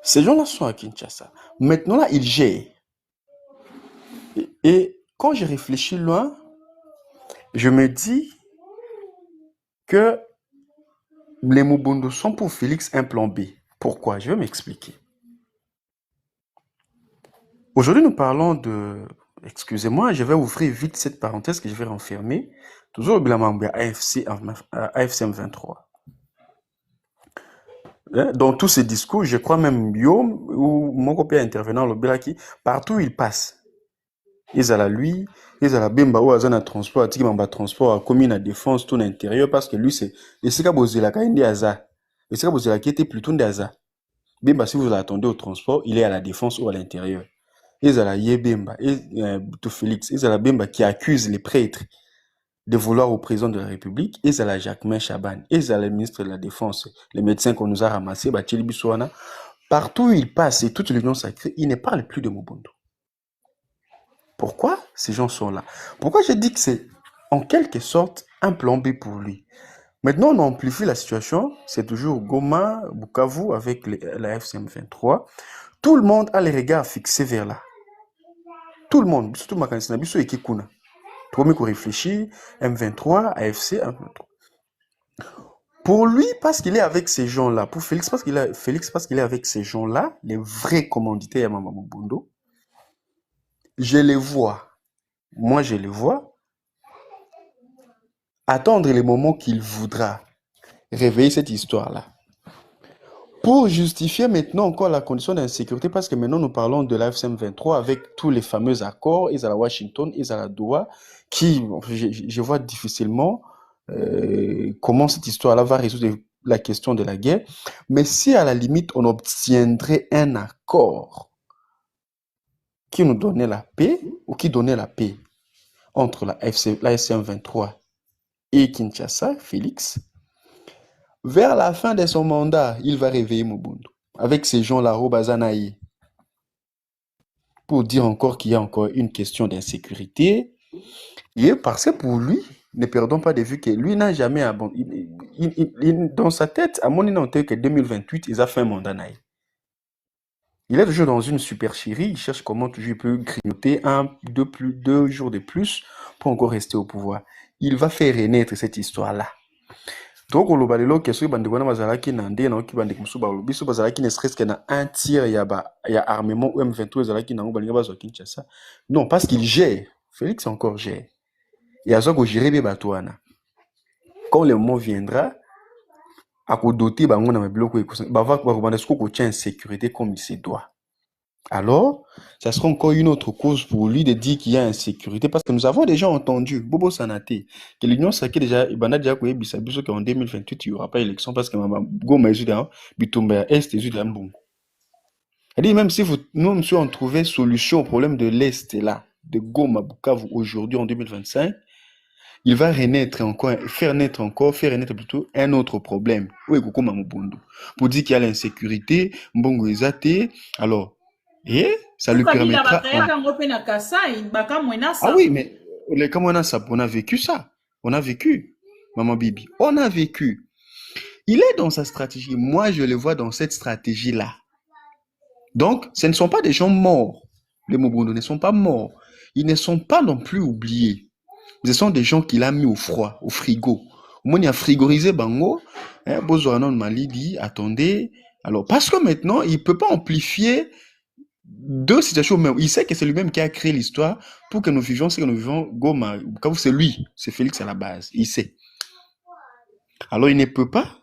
G: Ces gens-là sont à Kinshasa. Maintenant, là, ils gèrent. Et quand je réfléchis loin, je me dis que les Mobundo sont pour Félix un plan B. Pourquoi? Je vais m'expliquer. Aujourd'hui, nous parlons de... Excusez-moi, je vais ouvrir vite cette parenthèse que je vais renfermer. Toujours au bilan AFC M23. Dans tous ces discours, je crois même Yom ou mon copain intervenant le Belaki, partout où il passe. Ils à la lui, ils à la Bemba ou à Zana transport, à Mamba transport, à commune à défense, tout l'intérieur, parce que lui c'est. Et c'est qu'à Bozé la Kainde Aza. Et c'est qu'à Bozé la qui était plutôt d'Aza. Bemba, si vous l'attendez au transport, il est à la défense ou à l'intérieur. Ils à la Yebemba, et tout Félix, ils à la Bemba qui accuse les prêtres de vouloir au président de la République, et à la Jacquemin Chaban, et à la ministre de la Défense, les médecins qu'on nous a ramassés, Bacheli Bissouana, partout où il passe et toute l'union sacrée, il ne parle plus de Mobundo. Pourquoi ces gens sont là? Pourquoi je dis que c'est en quelque sorte un plan B pour lui? Maintenant, on amplifie la situation, c'est toujours Goma, Bukavu avec la FCM 23. Tout le monde a les regards fixés vers là. Tout le monde, surtout Makanisina, Bissou et Kikuna. Premier qu'on réfléchit, M23, AFC, M23. Pour lui, parce qu'il est avec ces gens-là, pour Félix, parce qu'il est avec ces gens-là, les vrais commanditaires Yamama Mobundo, je les vois, moi je les vois, attendre les moments qu'il voudra réveiller cette histoire-là. Pour justifier maintenant encore la condition d'insécurité, parce que maintenant nous parlons de l'AFCM 23 avec tous les fameux accords, ils à la Washington, ils à la Doha, qui, je vois difficilement comment cette histoire-là va résoudre la question de la guerre. Mais si à la limite on obtiendrait un accord qui nous donnait la paix, ou qui donnait la paix entre la FCM 23 et Kinshasa, Félix, vers la fin de son mandat, il va réveiller Mobundo avec ces gens-là, Robazanaï, pour dire encore qu'il y a encore une question d'insécurité. Et parce que pour lui, ne perdons pas de vue que lui n'a jamais abandonné. Dans sa tête, à mon avis, que 2028, il a fait un mandat naïf. Il est toujours dans une supercherie, il cherche comment toujours il peut grignoter 2 jours de plus pour encore rester au pouvoir. Il va faire renaître cette histoire-là. Donc, on va dire que si on a bazalaki nande na ki bande musu ba lobiso bazalaki ne serait-ce que na un tir ya armement M23 bazalaki na ngobali bazo Kinshasa. Non, parce qu'il gère. Félix encore gère. Et azoko gérer be batouana. Quand le moment viendra, à doter bango na biloko ba va ko bande ko tient sécurité comme il se doit. alors ça sera encore une autre cause pour lui de dire qu'il y a insécurité parce que nous avons déjà entendu, Bobo Sanate, que l'Union sacrée déjà, Ibana déjà koye bisabiso qu'en 2028, il n'y aura pas d'élection parce que Goma Ezuda, Bitumba Est, Ezuda Mbongo. C'est-à-dire, même si nous, si on trouvait solution au problème de l'Est, là, de Goma, Bukavu, aujourd'hui, en 2025, il va renaître encore, faire naître plutôt un autre problème. Oui, Kokoma Mobondo. Pour dire qu'il y a l'insécurité, Mbongo Ezate, alors, et ça lui permettra. Ah oui, mais les Kamonas, on a vécu ça. On a vécu, Maman Bibi. On a vécu. Il est dans sa stratégie. Moi, je le vois dans cette stratégie-là. Donc, ce ne sont pas des gens morts. Les Mobondo ne sont pas morts. Ils ne sont pas non plus oubliés. Ce sont des gens qu'il a mis au froid, au frigo. Au moins, il a frigorisé Bango. Bozoranon Mali dit, attendez. Alors, parce que maintenant, il ne peut pas amplifier deux situations même. Il sait que c'est lui-même qui a créé l'histoire pour que nous vivions ce que nous vivons. Goma, c'est lui, c'est Félix à la base. Il sait. Alors, il ne peut pas,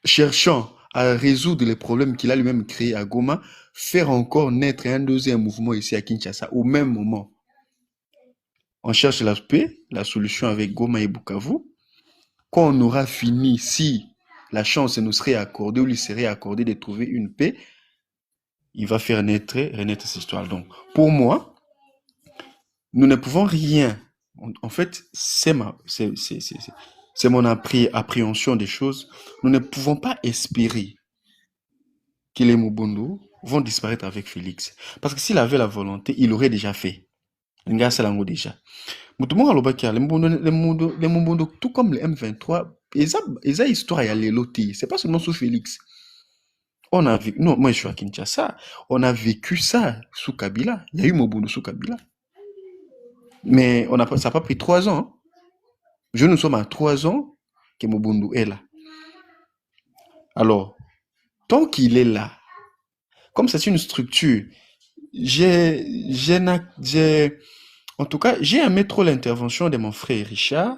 G: cherchant à résoudre les problèmes qu'il a lui-même créés à Goma, faire encore naître un deuxième mouvement ici à Kinshasa au même moment. On cherche la paix, la solution avec Goma et Bukavu. Quand on aura fini, si la chance nous serait accordée ou lui serait accordée de trouver une paix, il va faire renaître cette histoire. Donc, pour moi, nous ne pouvons rien. En fait, c'est mon appréhension des choses. Nous ne pouvons pas espérer que les Mobondo vont disparaître avec Félix. Parce que s'il avait la volonté, il l'aurait déjà fait. Il y a ça déjà. Les Mobondo, tout comme les M23, ils ont une histoire à l'éloté. C'est pas seulement sous Félix. On a vécu, non, moi je suis à Kinshasa, on a vécu ça sous Kabila. Il y a eu Mobondo sous Kabila. Mais ça n'a pas pris 3 ans. Hein. Nous sommes à 3 ans que Mobondo est là. Alors, tant qu'il est là, comme c'est une structure, en tout cas, j'ai aimé trop l'intervention de mon frère Richard.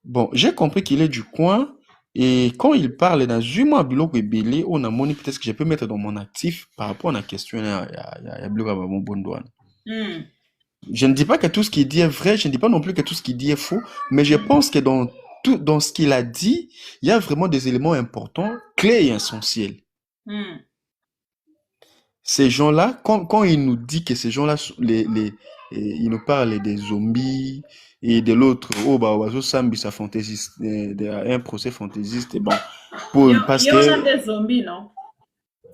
G: Bon, j'ai compris qu'il est du coin. Et quand il parle dans Zuma Biloko Ebele, on a monné peut-être que je peux mettre dans mon actif par rapport à la question à Biloko Bondouane. Je ne dis pas que tout ce qu'il dit est vrai, je ne dis pas non plus que tout ce qu'il dit est faux, mais je pense que dans ce qu'il a dit, il y a vraiment des éléments importants, clés et essentiels. Ces gens-là, quand il nous dit que ces gens-là, il nous parle des zombies et de l'autre, ça fantaisiste, un procès fantaisiste, bon, parce que...
C: Il y a des zombies, non?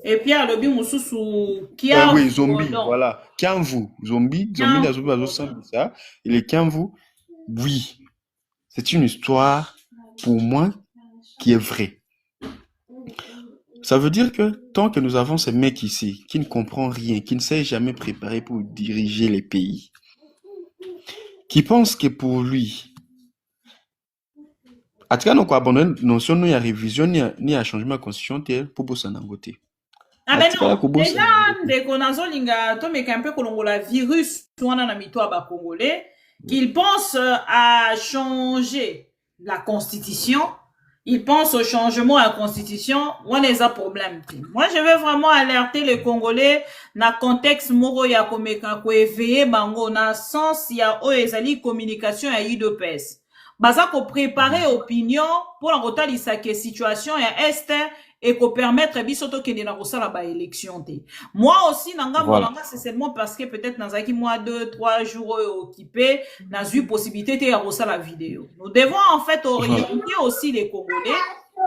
C: Et puis, il y a le Bimoussou qui a...
G: oui, zombie, voilà. Kianvu, zombie, ça. Et les Kianvu, oui. C'est une histoire, pour moi, qui est vraie. Ça veut dire que tant que nous avons ces mecs ici, qui ne comprennent rien, qui ne savent jamais préparer pour diriger les pays, qui pensent que pour lui, en tout cas, nous avons abandonné la notion, ni à révision, ni à changement de constitution, pour bosser en côté.
C: Ah ben non, déjà, dès qu'on a zolinga, toi, mais un peu la virus, toi, on a mis toi, bah, congolais, qu'ils pensent à changer la constitution, ils pensent au changement à la constitution, on a un problème. Moi, je veux vraiment alerter les Congolais, dans le contexte, moro ya komeka, ko éveiller bango, na sens, ya o ezali communication à UDPS. Baza ko préparer opinion, pour l'enrotal, il situation ya est, et qu'on permettre bisoto kende na kosala ba élection te. Moi aussi nanga monanga c'est seulement parce que peut-être nazaki moi 2-3 jours occupé n'a eu possibilité de kosala la vidéo. Nous devons en fait orienter aussi les Congolais.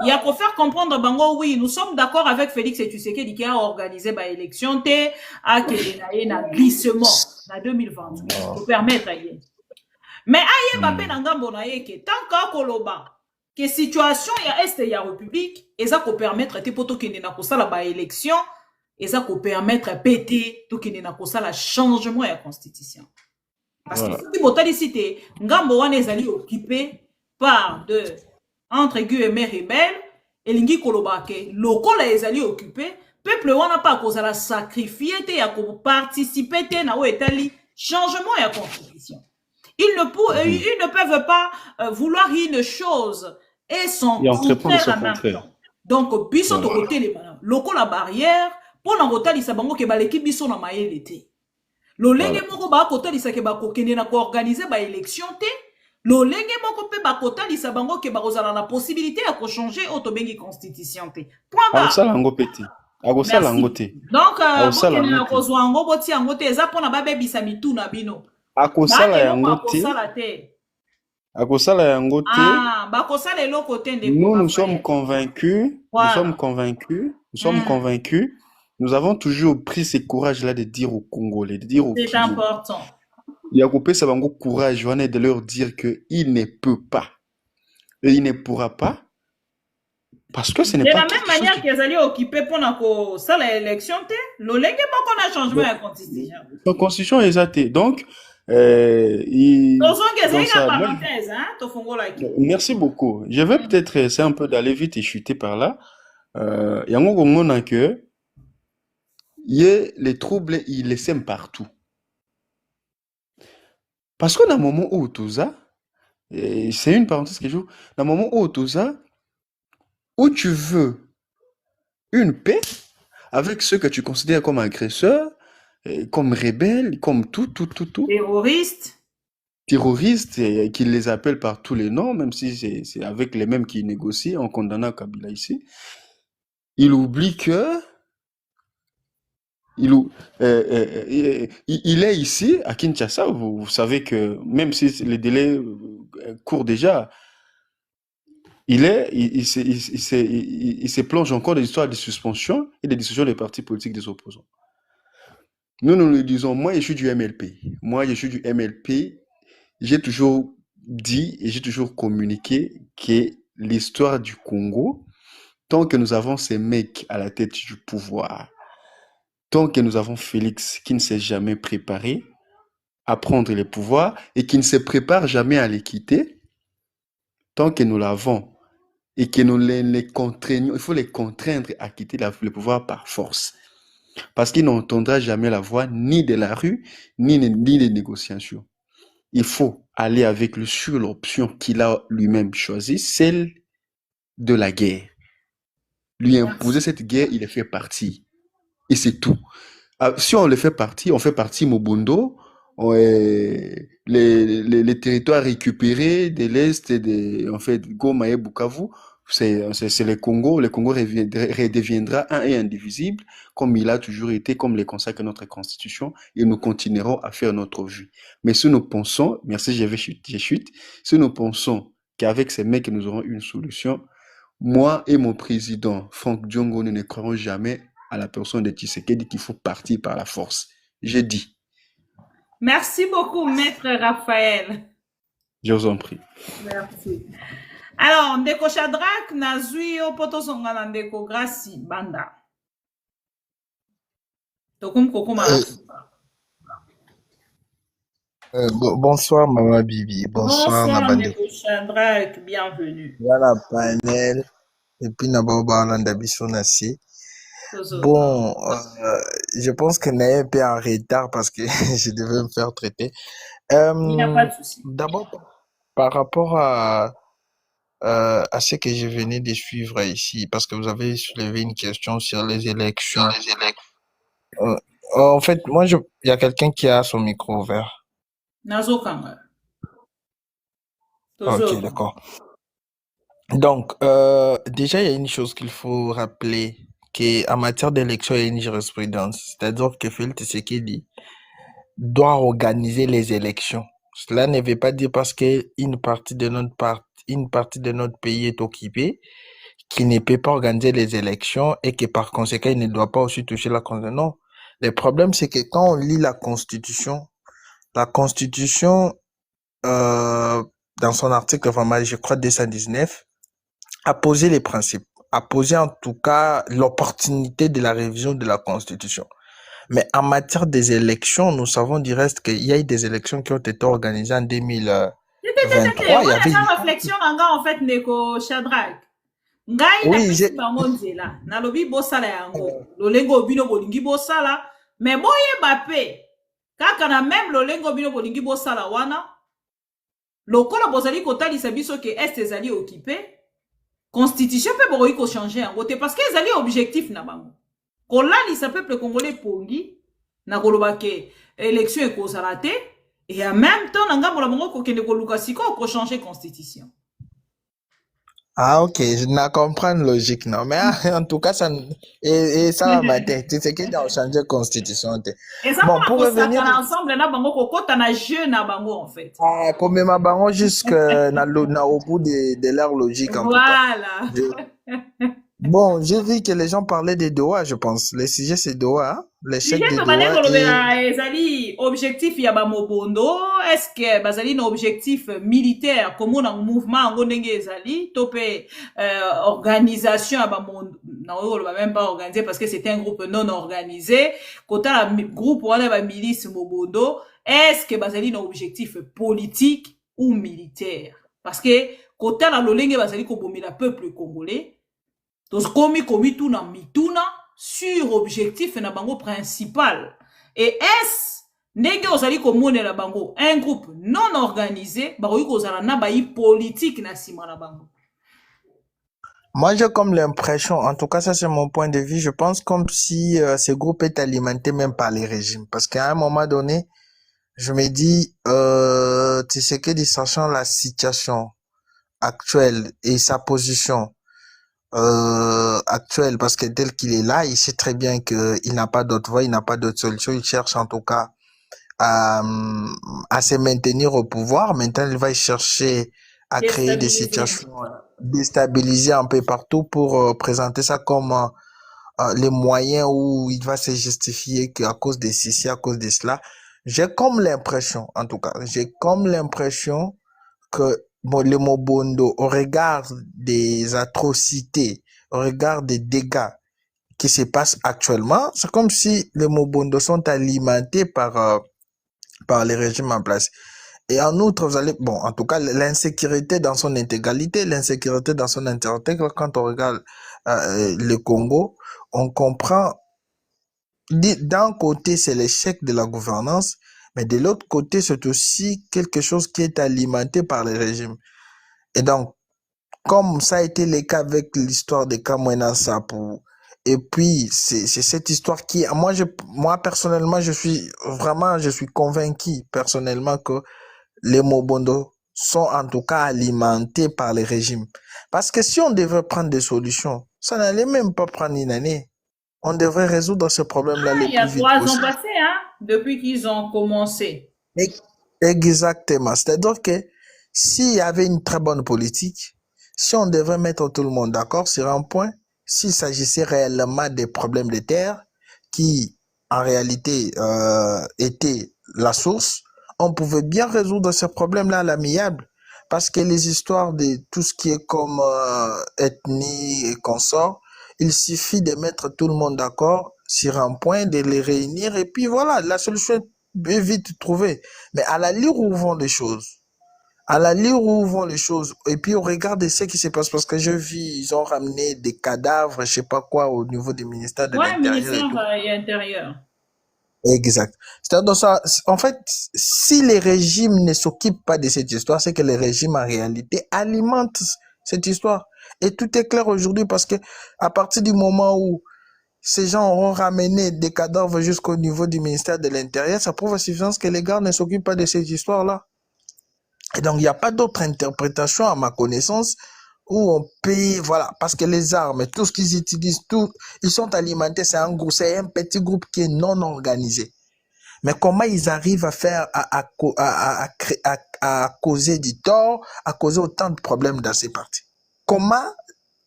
C: Il y a pour faire comprendre bango oui, nous sommes d'accord avec Félix et Tshisekedi qui a organisé ba élection te à kende na glissement na 2020 pour permettre aye. Mais aye bape nanga bonaye ke tant ka koloba que situation ya est ya république eza ko permettre te poto kende na kosala ba élection eza ko permettre pété to kende na kosala changement ya constitution parce que si botali cité ngambo wana ezali occupé par de entre guillemets rebelles elingi koloba ke lokola ezali occupé peuple wana pas kozala sacrifier te ya ko participer te na o etali changement ya constitution. Ils ne peuvent pas vouloir une chose et son contraire en même temps. Donc, puissant de côté les locaux la barrière pona kotalisa bango ke baleki biso na mayele te. Lolenge moko ba kotalisa ke ba kokende na ko organiser ba élection te. Lolenge moko pe ba kotalisa bango ke ba kozala la possibilité ya ko changer autobengi constitution te. Point barre.
G: Akosala ngo peti. Akosala ngo te.
C: Donc bokende na kozwa yango boti yango te eza pona babebisa mitu na bino.
G: Akosala yango te. Akosala yango te.
C: Ah, bakosala eloko te ndeko.
G: Nous sommes convaincus. Voilà. Nous sommes convaincus. Nous sommes convaincus. Nous avons toujours pris ce courage-là de dire aux Congolais, de dire aux
C: C'est important.
G: Il y a coupé ça bango courage, de leur dire que il ne peut pas et il ne pourra pas parce que ce n'est pas.
C: De la même manière qu'ils allaient occuper pour la salle élection, l'olenge moko na changement de la constitution.
G: La constitution est exacte. Donc merci beaucoup. Je vais peut-être essayer un peu d'aller vite et chuter par là. Il y a un moment que les troubles, ils les sèment partout. Parce que dans le moment où tout ça, c'est une parenthèse que je joue, dans le moment où tout ça, où tu veux une paix avec ceux que tu considères comme agresseurs, comme rebelles, comme tout. Terroristes, qu'ils les appellent par tous les noms, même si c'est avec les mêmes qui négocient en condamnant Kabila ici. Il oublie que il est ici, à Kinshasa, vous savez que même si les délais courent déjà, il se plonge encore dans l'histoire de suspension et des décisions des partis politiques des opposants. Nous le disons, moi je suis du MLP. Moi je suis du MLP. J'ai toujours dit et j'ai toujours communiqué que l'histoire du Congo, tant que nous avons ces mecs à la tête du pouvoir, tant que nous avons Félix qui ne s'est jamais préparé à prendre le pouvoir et qui ne se prépare jamais à les quitter, tant que nous l'avons et que nous les contraignons, il faut les contraindre à quitter le pouvoir par force. Parce qu'il n'entendra jamais la voix ni de la rue, ni des négociations. Il faut aller avec lui sur l'option qu'il a lui-même choisie, celle de la guerre. Lui imposer cette guerre, il est fait partie. Et c'est tout. Si on le fait partie, on fait partie Mobundo, les territoires récupérés de l'Est, en fait, Goma et Bukavu, c'est le Congo. Le Congo redeviendra un et indivisible, comme il a toujours été, comme le consacre notre Constitution, et nous continuerons à faire notre vie. Mais si nous pensons, merci, je chute, si nous pensons qu'avec ces mecs, nous aurons une solution, moi et mon président, Franck Diongo, nous ne croirons jamais à la personne de Tshisekedi qu'il faut partir par la force. J'ai dit.
C: Merci beaucoup, Maître Raphaël.
G: Je vous en prie.
C: Merci. Alors, Ndeko Shadrack, Nazui, Opoto Songana, Ndeko Grassi, Banda. Tokum Kokuma.
H: Bonsoir, Maman Bibi. Bonsoir,
C: Ndeko Shadrack, bienvenue.
H: Voilà, panel. Et puis, Naboba, Landabiso Nassi. Bon, je pense que Naye est un peu en retard parce que je devais me faire traiter.
C: Il n'y a pas de souci.
H: D'abord, par rapport à ce que je venais de suivre ici, parce que vous avez soulevé une question sur les élections. En fait, moi, il y a quelqu'un qui a son micro ouvert.
C: Nazo Kanga.
H: Ok, d'accord. Donc, déjà, il y a une chose qu'il faut rappeler, qu'en matière d'élection, il y a une jurisprudence. C'est-à-dire que Félix Tshisekedi doit organiser les élections. Cela ne veut pas dire parce qu'une partie de notre pays est occupée qu'il ne peut pas organiser les élections et que par conséquent, il ne doit pas aussi toucher la Constitution. Non. Le problème, c'est que quand on lit la Constitution, dans son article, vraiment, je crois, 219, a posé les principes, a posé en tout cas l'opportunité de la révision de la Constitution. Mais en matière des élections, nous savons du reste qu'il y a eu des élections qui ont été organisées en 2023. Il y avait
C: une réflexion en fait, Ndeko Shadrack. Oui, j'ai là. Nalobi bosala yango. Lolengo bino bolingi bosala, mais boye bape. Kaka na même lolengo bino bolingi bosala wana. Lokola bozali kotali sabiso ke est ezali occupé. Constitution peut boyi ko changer en côté parce que ezali objectif na bango. kolalisa peuple congolais pongi na koloba ke élection ekozala te et en même temps na ngambo na bango kokende koluka sikoyo kochanger constitution.
H: Ah, ok, je ne comprends la logique, non. Mais en tout cas, et ça va matin. Tu sais qu'il a changé la constitution.
C: Et ça
H: Bon,
C: va
H: pour revenir.
C: ensemble na bango kokota na jeu na bango en fait.
H: Ah, comme ma bango au bout de leur logique, en
C: voilà.
H: tout cas. Bon, j'ai vu que les gens parlaient de Doha, je pense. Le sujet, c'est Doha. L'échec de Doha.
C: Ezali objectif ya ba mobondo. Est-ce que bazali na objectif militaire comme un mouvement en ndenge ezali topé organisation ya ba mondo na on va même pas organiser parce que c'est un groupe non organisé. Kota la groupe wana ba milice mobondo, est-ce que bazali na objectif politique ou militaire? Parce que kota la lolenge bazali ko bomila peuple congolais. Donc, komi tout na mituna sur objectif na bango principal. Et est-ce ndenge ozali komone la bango un groupe non organisé bakoki kozala na bayi politique na sima na bango?
H: Moi, j'ai comme l'impression, en tout cas, ça c'est mon point de vue, je pense comme si ce groupe est alimenté même par les régimes. Parce qu'à un moment donné, je me dis, tu sais que sachant la situation actuelle et sa position actuelle, parce que tel qu'il est là, il sait très bien qu'il n'a pas d'autre voie, il n'a pas d'autre solution, il cherche en tout cas à se maintenir au pouvoir. Maintenant, il va chercher à créer des situations déstabilisées un peu partout pour présenter ça comme les moyens où il va se justifier qu'à cause de ceci, à cause de cela. J'ai comme l'impression, en tout cas, que le Mobondo, au regard des atrocités, au regard des dégâts qui se passent actuellement, c'est comme si les Mobondo sont alimentés par les régimes en place. Et en outre, bon, en tout cas, l'insécurité dans son intégralité, quand on regarde le Congo, on comprend, d'un côté, c'est l'échec de la gouvernance, mais de l'autre côté, c'est aussi quelque chose qui est alimenté par les régimes. Et donc, comme ça a été le cas avec l'histoire de Kamwena Sapu, et puis c'est cette histoire qui, moi personnellement, je suis convaincu personnellement que les Mobondo sont en tout cas alimentés par les régimes. Parce que si on devait prendre des solutions, ça n'allait même pas prendre une année. On devrait résoudre ce problème-là le plus vite possible.
C: Il y a 3 ans passés, hein, depuis qu'ils ont commencé.
H: Exactement. C'est-à-dire que s'il y avait une très bonne politique, si on devait mettre tout le monde d'accord sur un point, s'il s'agissait réellement des problèmes de terre qui, en réalité, étaient la source, on pouvait bien résoudre ces problèmes-là à l'amiable. Parce que les histoires de tout ce qui est comme ethnie et consorts, il suffit de mettre tout le monde d'accord sur un point, de les réunir, et puis voilà, la solution est vite trouvée. Mais à l'allure où vont les choses, et puis on regarde ce qui se passe, parce que je vis, ils ont ramené des cadavres, je sais pas quoi, au niveau du ministère de l'Intérieur.
C: Ministère et Intérieur.
H: Exact. C'est-à-dire ça, en fait, si les régimes ne s'occupent pas de cette histoire, c'est que les régimes en réalité alimentent cette histoire. Et tout est clair aujourd'hui, parce que à partir du moment où ces gens auront ramené des cadavres jusqu'au niveau du ministère de l'Intérieur, ça prouve à suffisance que les gars ne s'occupent pas de cette histoire-là. Et donc, il n'y a pas d'autre interprétation, à ma connaissance, où on peut, voilà, parce que les armes, tout ce qu'ils utilisent, ils sont alimentés, c'est un petit groupe qui est non organisé. Mais comment ils arrivent à faire, à causer du tort, à causer autant de problèmes dans ces partis? Comment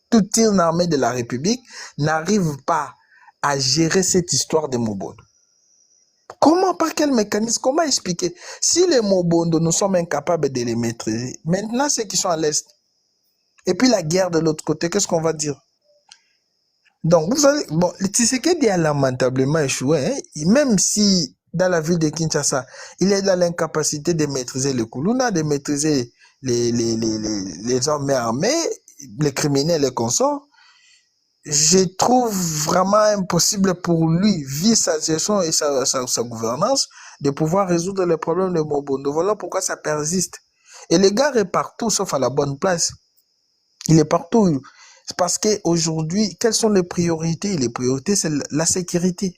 H: toute une armée de la République n'arrive pas à gérer cette histoire de Mobondo? Comment, par quel mécanisme, comment expliquer? Si les Mobondo, nous sommes incapables de les maîtriser, maintenant ceux qui sont à l'Est, et puis la guerre de l'autre côté, qu'est-ce qu'on va dire? Donc, vous savez, bon, le Tshisekedi a lamentablement échoué, hein? Même si dans la ville de Kinshasa, il est dans l'incapacité de maîtriser le Kuluna, de maîtriser les hommes armés, les criminels, les consorts. Je trouve vraiment impossible pour lui, vu sa gestion et sa gouvernance, de pouvoir résoudre les problèmes de Mobondo. Voilà pourquoi ça persiste. Et le gars est partout, sauf à la bonne place. Il est partout. C'est parce qu'aujourd'hui, quelles sont les priorités? Les priorités, c'est la sécurité.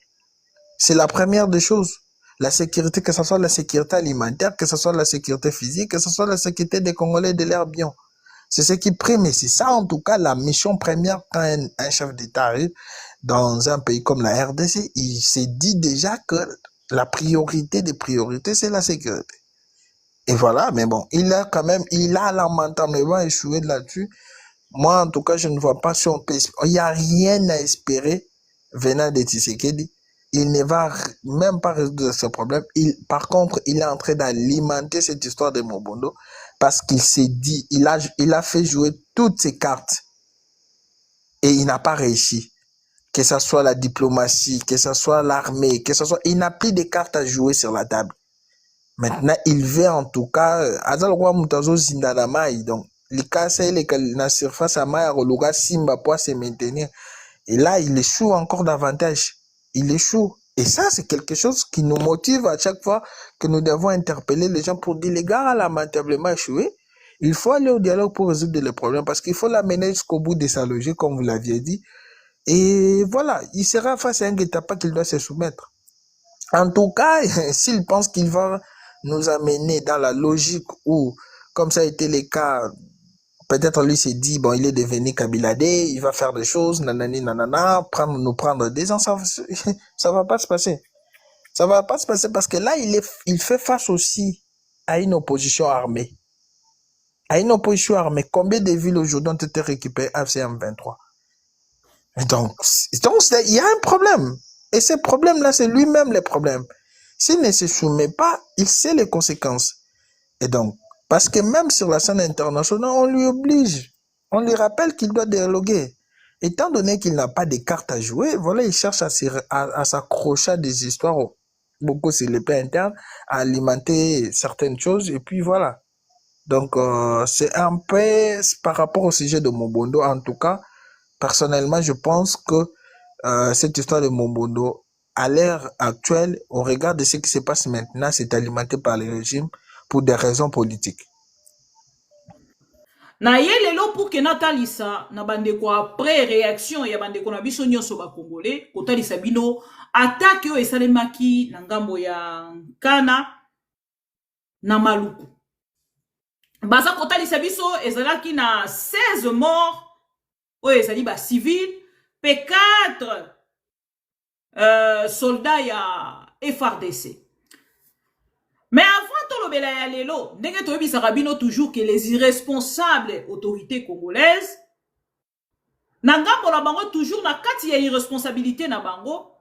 H: C'est la première des choses. La sécurité, que ce soit la sécurité alimentaire, que ce soit la sécurité physique, que ce soit la sécurité des Congolais et de leurs biens. C'est ce qui prime. Et c'est ça, en tout cas, la mission première quand un chef d'État arrive dans un pays comme la RDC. Il s'est dit déjà que la priorité des priorités, c'est la sécurité. Et voilà, mais bon, il a lamentablement échoué là-dessus. Moi, en tout cas, je ne vois pas si on peut... Il n'y a rien à espérer venant de Tshisekedi. Il ne va même pas résoudre ce problème. Par contre, il est en train d'alimenter cette histoire de Mobondo parce qu'il s'est dit, il a fait jouer toutes ses cartes et il n'a pas réussi. Que ce soit la diplomatie, que ce soit l'armée, que ce soit... Il n'a plus de cartes à jouer sur la table. Maintenant, il veut en tout cas... Donc, les cas, c'est la surface à Maya, le Simba pour se maintenir. Et là, il échoue encore davantage. Il échoue. Et ça, c'est quelque chose qui nous motive à chaque fois que nous devons interpeller les gens pour dire, les gars, a lamentablement échoué. Il faut aller au dialogue pour résoudre les problèmes parce qu'il faut l'amener jusqu'au bout de sa logique, comme vous l'aviez dit. Et voilà, il sera face à un guet-apens qu'il doit se soumettre. En tout cas, s'il pense qu'il va nous amener dans la logique où, comme ça a été le cas, peut-être lui s'est dit, bon, il est devenu Kabilade, il va faire des choses, nanani, nanana, nous prendre des ans, ça va pas se passer. Ça va pas se passer parce que là, il fait face aussi à une opposition armée. À une opposition armée. Combien de villes aujourd'hui ont été récupérées à CM23? Donc, il y a un problème. Et ce problème-là, c'est lui-même le problème. S'il ne se soumet pas, il sait les conséquences. Et donc, parce que même sur la scène internationale, on lui oblige. On lui rappelle qu'il doit dialoguer. Étant donné qu'il n'a pas de cartes à jouer, voilà, il cherche à s'accrocher à des histoires, beaucoup sur les plans internes, à alimenter certaines choses, et puis voilà. Donc, c'est un peu par rapport au sujet de Mobondo, en tout cas, personnellement, je pense que cette histoire de Mobondo, à l'ère actuelle, au regard de ce qui se passe maintenant, c'est alimenté par le régime pour des raisons politiques.
C: Na ye lelo pour que natalisa na bandeko après réaction ya bandeko na biso nyonso ba congolais kotalisa bino attaque yo esalemaki na ngambo ya Nkana na Maluku. Baza kotalisa biso ezalaki na 16 morts oyo ezali ba civil P4 soldats ya FRDC. Mais avant tolobela ya lelo, ndenge toyebisaka bino toujours que les irresponsables autorités congolaises na ngambo na bango toujours na kati ya irresponsabilité na bango,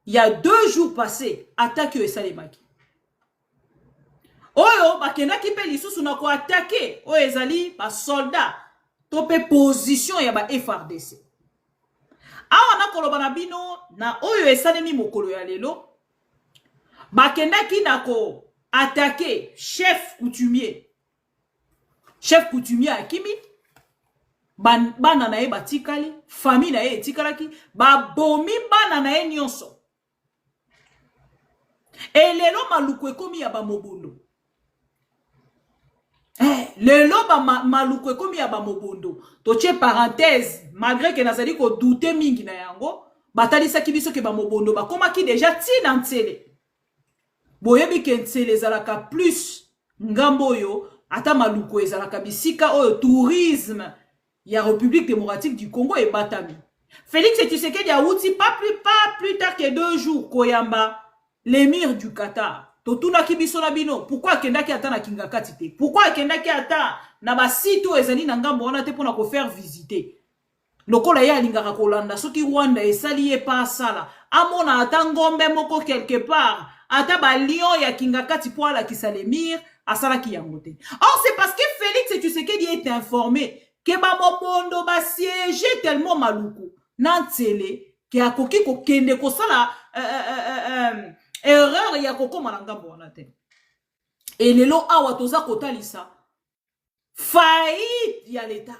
C: il y a 2 jours passés attaque yo esalemaki. Oyo bakendaki pe lisusu na ko attaquer oyo ezali ba soldat to pe position ya ba FRDC. Awa na koloba na bino na oyo esalemi mokolo ya lelo bakendaki na ko attaquer chef coutumier akimi bana na ye batikali famille na ye etikalaki babomi bana na ye nyonso elelo Maluku ekomi ya bamobondo lelo Maluku ekomi ya bamobondo toche parenthèse malgré que nazali ko douter mingi na yango batalisaki biso ke bamobondo bakomaki déjà tina ntsele boyebi ke ntsele ezalaka plus ngambo oyo ata Maluku ezalaka bisika oyo tourisme ya République démocratique du Congo ebatami. Félix Tshisekedi a outi pas plus tard que 2 jours koyamba l'émir du Qatar. Totuna kibiso na bino pourquoi kendaki ata na Kingakati te? Pourquoi kendaki ata na ba site ezali na ngambo wana te pona ko faire visiter? Lokola ya lingaka kolanda soki Rwanda esali e pa sala amona ata ngombe moko quelque part ata ba lion ya Kingakati po ala kisalemir asala ki yango te. Or c'est parce que Félix Tshisekedi est informé que ba mobondo ba siéger tellement Maluku nantsele ke akoki ko kende ko sala erreur ya kokoma na ngambo wana te. Et lelo awa toza kotalisa faillite ya l'État.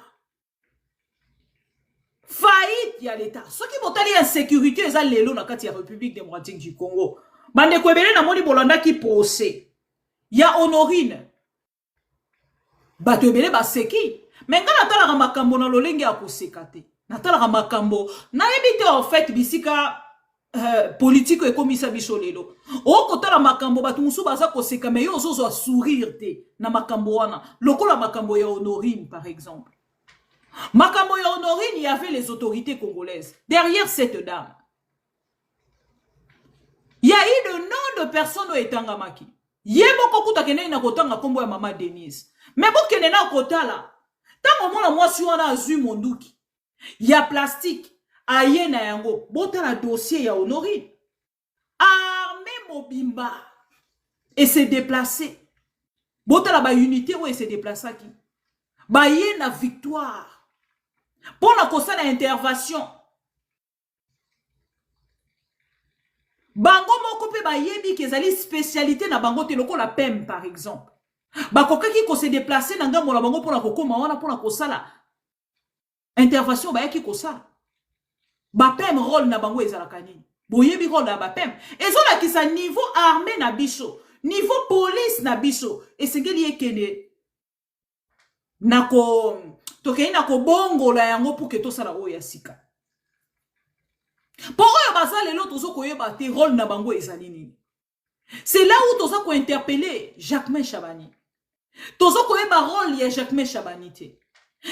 C: Faillite ya l'État. Ce qui botali insécurité eza lelo na kati ya République démocratique du Congo. Bande kwebele na moni bolanda ki procès. Ya Honorine. Bato ebele ba seki. Mais nga natalaka makambo na lolenge ya koseka te. Natalaka makambo nayebi te en fait bisika politique ekomisa biso lelo. Okotala makambo batu musu baza koseka mais yo ozozo sourire te na makambo wana. Lokola makambo ya Honorine par exemple. Makambo ya Honorine, il y avait les autorités congolaises derrière cette dame. Il y a eu de nom de personnes au etangamaki. Yemoko kutakene na kotanga kombo ya Mama Denise. Mais bokene na kotala. Tango mona mwasi wana azui monduki. Ya plastique. Aye na yango. Bota la dossier ya Honorine. Armé mobimba. Et s'est déplacé. Bota la ba unité où il s'est déplacé qui. Ba ye na victoire. Pour la kosala intervention. Bango moko pe ba yebi kezali spécialité na bango te loko la PEM par exemple. Bakokaki ko se déplacer na ngambo la bango pour la kokoma wana pour la kosala intervention ba yaki kosala. Ba PEM rôle na bango ezalaka nini? Boyebi rôle na ba PEM. Ezola ki sa niveau armée na biso, niveau police na biso, et sengeli ekene nako tokei nako bongo la yango pour que to sala oya sika. Pour eux, bazale l'autre zo koyeba te rôle na bango ezali nini. C'est là où toza ko interpeller Jacquemain Chabani. Tozo koyeba rôle ya Jacquemain Chabani te.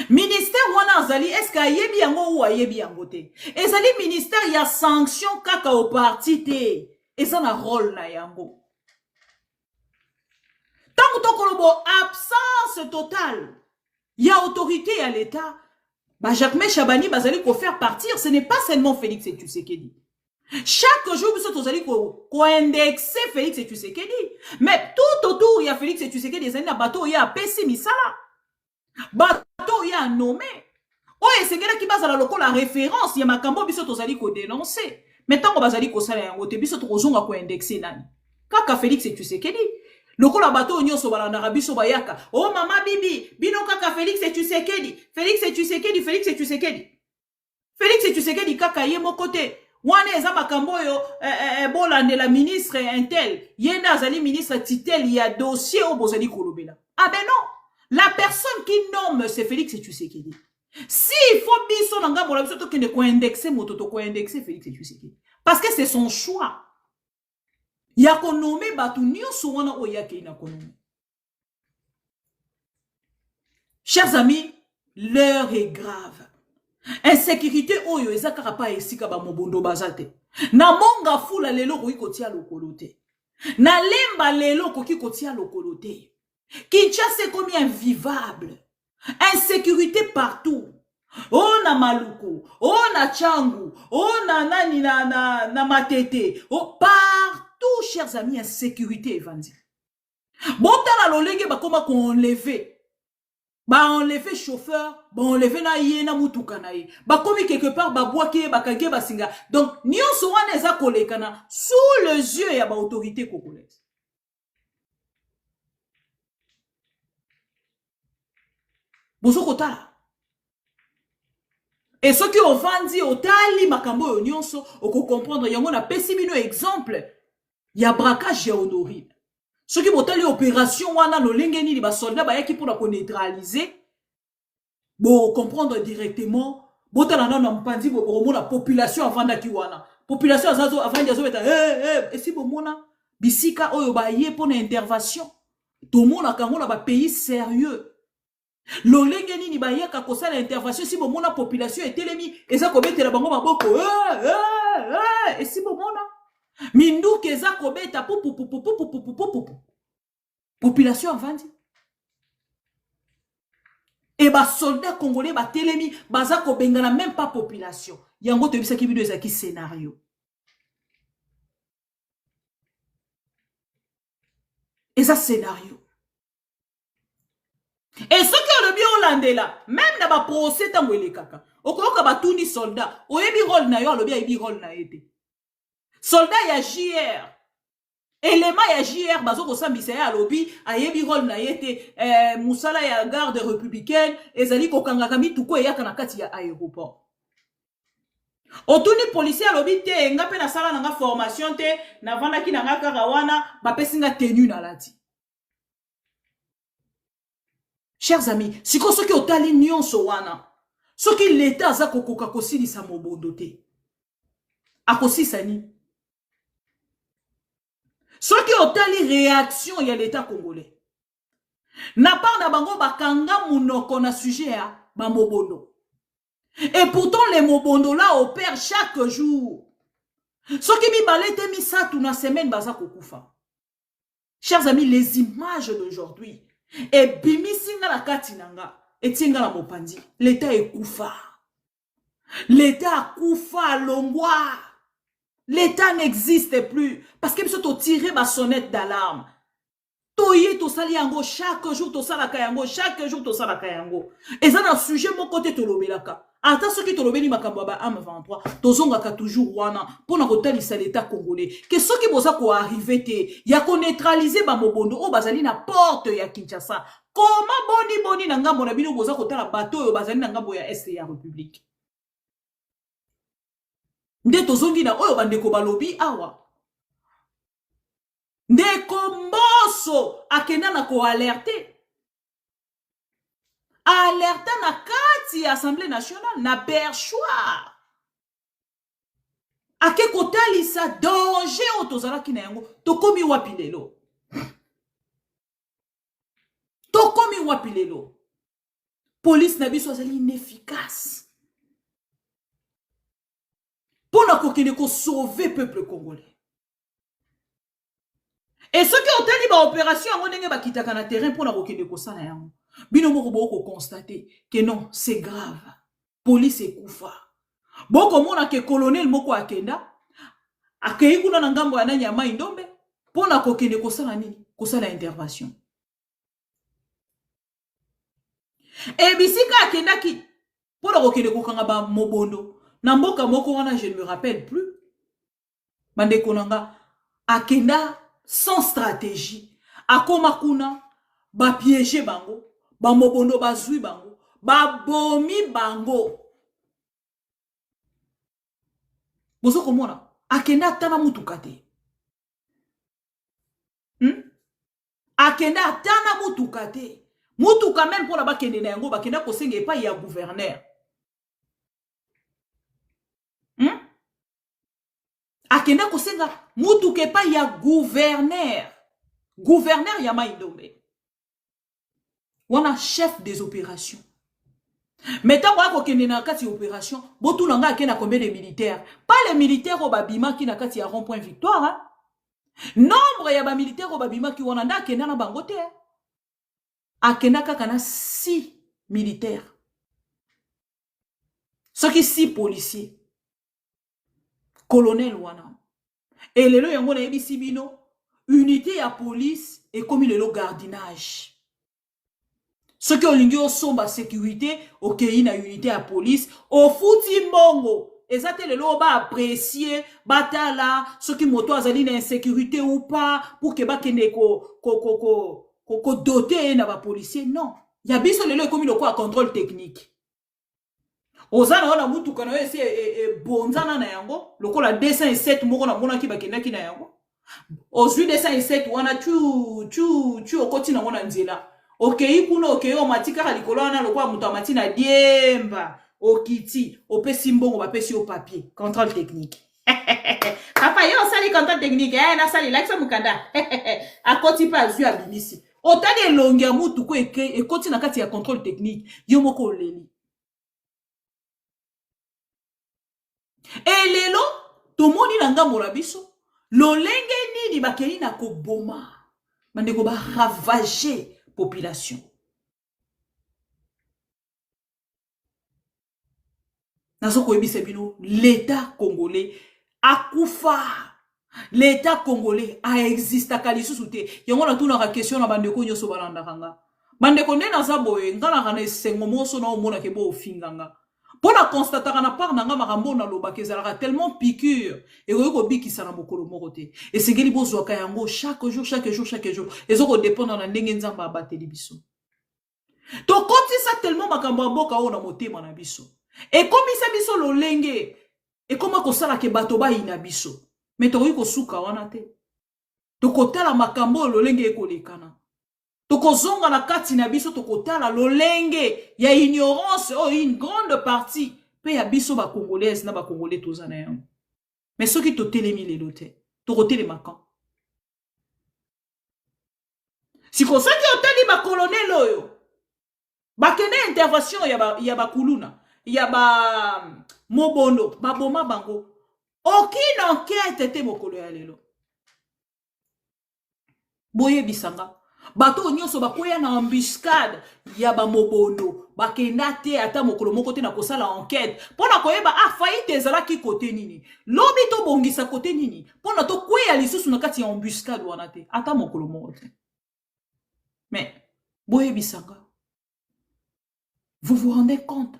C: Ministère wana azali est-ce que ayebi yango ou ayebi yango te. Ezali ministère ya sanction kaka au parti te. Eza na rôle na yango. Tant que tokolobo absence totale ya autorité à l'État. Bah Jacquemain Chabani bazali ko faire partir, ce n'est pas seulement Félix Tshisekedi. Chaque jour biso tozali ko indexer Félix Tshisekedi, mais tout autour il y a Félix Tshisekedi ezali na bateau ya pesi misala. Bateau ya nommé. Oye segela ki bazala lokola référence ya makambo biso tozali ko dénoncer. Mais tant ko bazali ko sala yango te biso tozonga ko indexer nani. Kaka Félix Tshisekedi. Lokola bateau nyonso balandaka biso bayaka. Oh mama bibi, bino kaka Félix Tshisekedi. Félix Tshisekedi, Félix Tshisekedi. Félix Tshisekedi kaka ye moko te. Wane eza makambo yo bolande la ministre intel. Yenda azali ministre titel ya dossier au bozali kolobela. Ah ben non. La personne qui nomme c'est Félix Tshisekedi. Si il faut biso nanga bola biso to kende ko indexer moto to ko indexer Félix Tshisekedi. Parce que c'est son choix. Yako nommé batu nyonso wana oyake ina konomi. Chers amis, l'heure est grave. Insécurité oyo ezakaka pa esika ba mobondo bazate. Na monga fula lelo ko ikotia lokolote. Na lemba lelo ko kikotia lokolote. Kinshasa comme invivable. Insécurité partout. Oh na Maluku, oh na Tchangu, oh na nani na Matete, oh partout, chers amis, insécurité evandi. Bon ta la lolenge ba koma ko enlever. Ba enlever chauffeur, ba enlever na ye na mutuka na ye. Ba komi quelque part ba boake ba kage ba singa. Donc nyonso wana eza kolekana sous les yeux ya ba autorité congolaise. Bozo kotala. Et ceux qui ont vendu au tali makambo yo nyonso oko comprendre yango na pesimino exemple ya braquage ya Honorine. Ceux qui botali opération wana no lengeni li ba soldat ba yaki pour la neutraliser bo comprendre directement botala na mpandi bo la population avanda ki wana population azazo avanda azo beta et si bo mona bisika oyo ba ye pour na intervention tout mona kango na ba pays sérieux. Lolenge nini bayaka kosala intervention si bomona population etelemi eza kobetela bango maboko et si bomona minduki eza kobeta population avandi et ba soldats congolais ba telemi baza kobengana même pas population yango to bisaki bido ezaki scénario eza scénario. Et ceux qui ont le bien hollandais même dans ba procès tango ele kaka okoyoka batuni soldat oyebi rôle na yo le bien yebi rôle na été soldat ya JR élément ya JR bazo ko sambisa ya lobby ayebi rôle na été musala ya garde républicaine ezali ko kangaka mituko yaka na kati ya aéroport otuni policier lobby te nga pe na sala na nga formation te na vanda ki na nga karawana ba pesinga tenue na lati. Chers amis, si ko soki otali nyonso wana, soki l'État aza kokoka kosilisa mobondo te, akosisa ni. Soki otali réaction ya l'État congolais, na part na bango bakanga munoko na sujet ya ba mobondo. Et pourtant les mobondo là opèrent chaque jour. Soki mibale te misatu na semaine baza kokufa. Chers amis, les images d'aujourd'hui, et bimisinga la katinanga, et tinga la mopandi, l'État est koufa. L'État a koufa, longwa. L'État n'existe plus. Parce que sont tiré ma sonnette d'alarme. Toye to sali yango, chaque jour to sala kayango, chaque jour to sala kayango. Et ça dans sujet mon côté to lobelaka. Ata ceux qui to lobeli makambo ba AM23, to zongaka toujours wana pour na kotalisa l'État congolais. Que ceux qui boza ko arriver te, ya ko neutraliser ba mobondo o bazali na porte ya Kinshasa. Comment boni na ngambo na bino boza ko tala bateau yo bazali na ngambo ya Est ya République. Nde to zongi na oyo bandeko balobi awa. Ndeko mboso akenda na ko alerter. Alerta na kati Assemblée nationale na perchoir. Ake kotalisa danger otozalaki na yango. Tokomi wapi lelo. Tokomi wapi lelo. Police na biso azali inefficace. Pona kokende ko sauver peuple congolais. Et ceux qui ont tenu ba opération yango ndenge bakitaka na terrain pona kokende ko sala yango. Bino moko boko constater que non, c'est grave. Police est koufa. Boko mona ke colonel moko akenda, akei kuna na ngambo ya nani ya mai ndombe, pona kokende kosala nini? Kosala intervention. Et bisika akenda ki, pona kokende kokanga ba mobondo, na mboka moko wana je ne me rappelle plus. Bande konanga, akenda sans stratégie. Akoma kuna, ba piéger bango. Ba mobondo bazui bango, ba bomi bango. Bozo komona, akenda atana mutuka te. Akenda atana mutuka te. Mutuka même pour la bakende na yango, bakenda kosenge epai ya gouverneur. Akenda kosenga mutuka epai ya gouverneur. Gouverneur ya Maïdombe. On a chef des opérations. Mais tant qu'on a une opération, botou langa a combien de militaires? Pas les militaires au babima qui n'a qu'à rond-point victoire. Hein? Nombre y a ba militaires au babima qui ont anda kena na bangote. A kena kakana 6 militaires. Ce qui 6 policiers. Colonel wana. Et les lois yango na ebisi bino, unité à police et comme le gardinage. Ceux qui ont l'ingé somba sécurité, ok, une unité à police, au fouti mbongo. Et ça, te le lot ba apprécier, batala, ceux qui moto azali na insécurité ou pas, pour que ba kene ko doté na ba policier. Non. Ya biso le lot comme le quoi contrôle technique. Ozana wana mutu kana ese bonzana na yango, le ko la 207 moko na mona ki ba kendaki na yango. Ozui 207 wana tu okoti na mona nzela. Ok, kuna ok, o matika kalikolo wana lokwa mutu amati na diemba, okiti, opesi mbongo bapesi au papier, contrôle technique. Papa yo sali contrôle technique, na sali laksa mukanda. Akoti pa zui abimisi. Otade longia mutu ko ekoti na kati ya contrôle technique, yo moko oleli. Et lelo, to moni na ngambo na biso, lolenge nini bakeli na ko boma. Bandeko ba ravager population. Nazo ko ebise bino, l'État congolais a koufa. L'État congolais a exista kalisusu te. Yango na tuna ka question na bandeko nyoso balanda kanga. Bandeko nde na zaboye ngala kana esengo moso na omona ke bo ofinganga. Pour la constater na part nanga makambo na lobaka ezalaka tellement piqûre et ko bikisa na mokolo moko te. Et segeli bozwaka yango chaque jour. Ezoko dépendre na ndenge nzamba abateli biso. To koti ça tellement makambo mboka ona motema na biso. Et comme ça biso lolenge et comment ko sala ke bato ba ina biso. Mais to ko suka wana te. To kotala makambo lolenge ekolekana. tokozonga na kati na biso tokotala lolenge ya ignorance une grande partie pe ya biso ba congolaise na ba congolais tozana yango. Mais soki totelemi lelo te tokotelema quand siko soki oteli ba colonel oyo bakende intervention ya ba kuluna ya ba mobondo baboma bango aucune enquête te mokolo ya lelo boye bisanga bato nyonso bakoya na embuscade ya ba mobondo bakenda te ata mokolo moko te na kosala enquête pona koyeba faillite ezalaki kote nini lobi to bongisa kote nini pona to kweya lisusu na kati ya embuscade wana te ata mokolo moko te. Mais boye bisanga, vous vous rendez compte?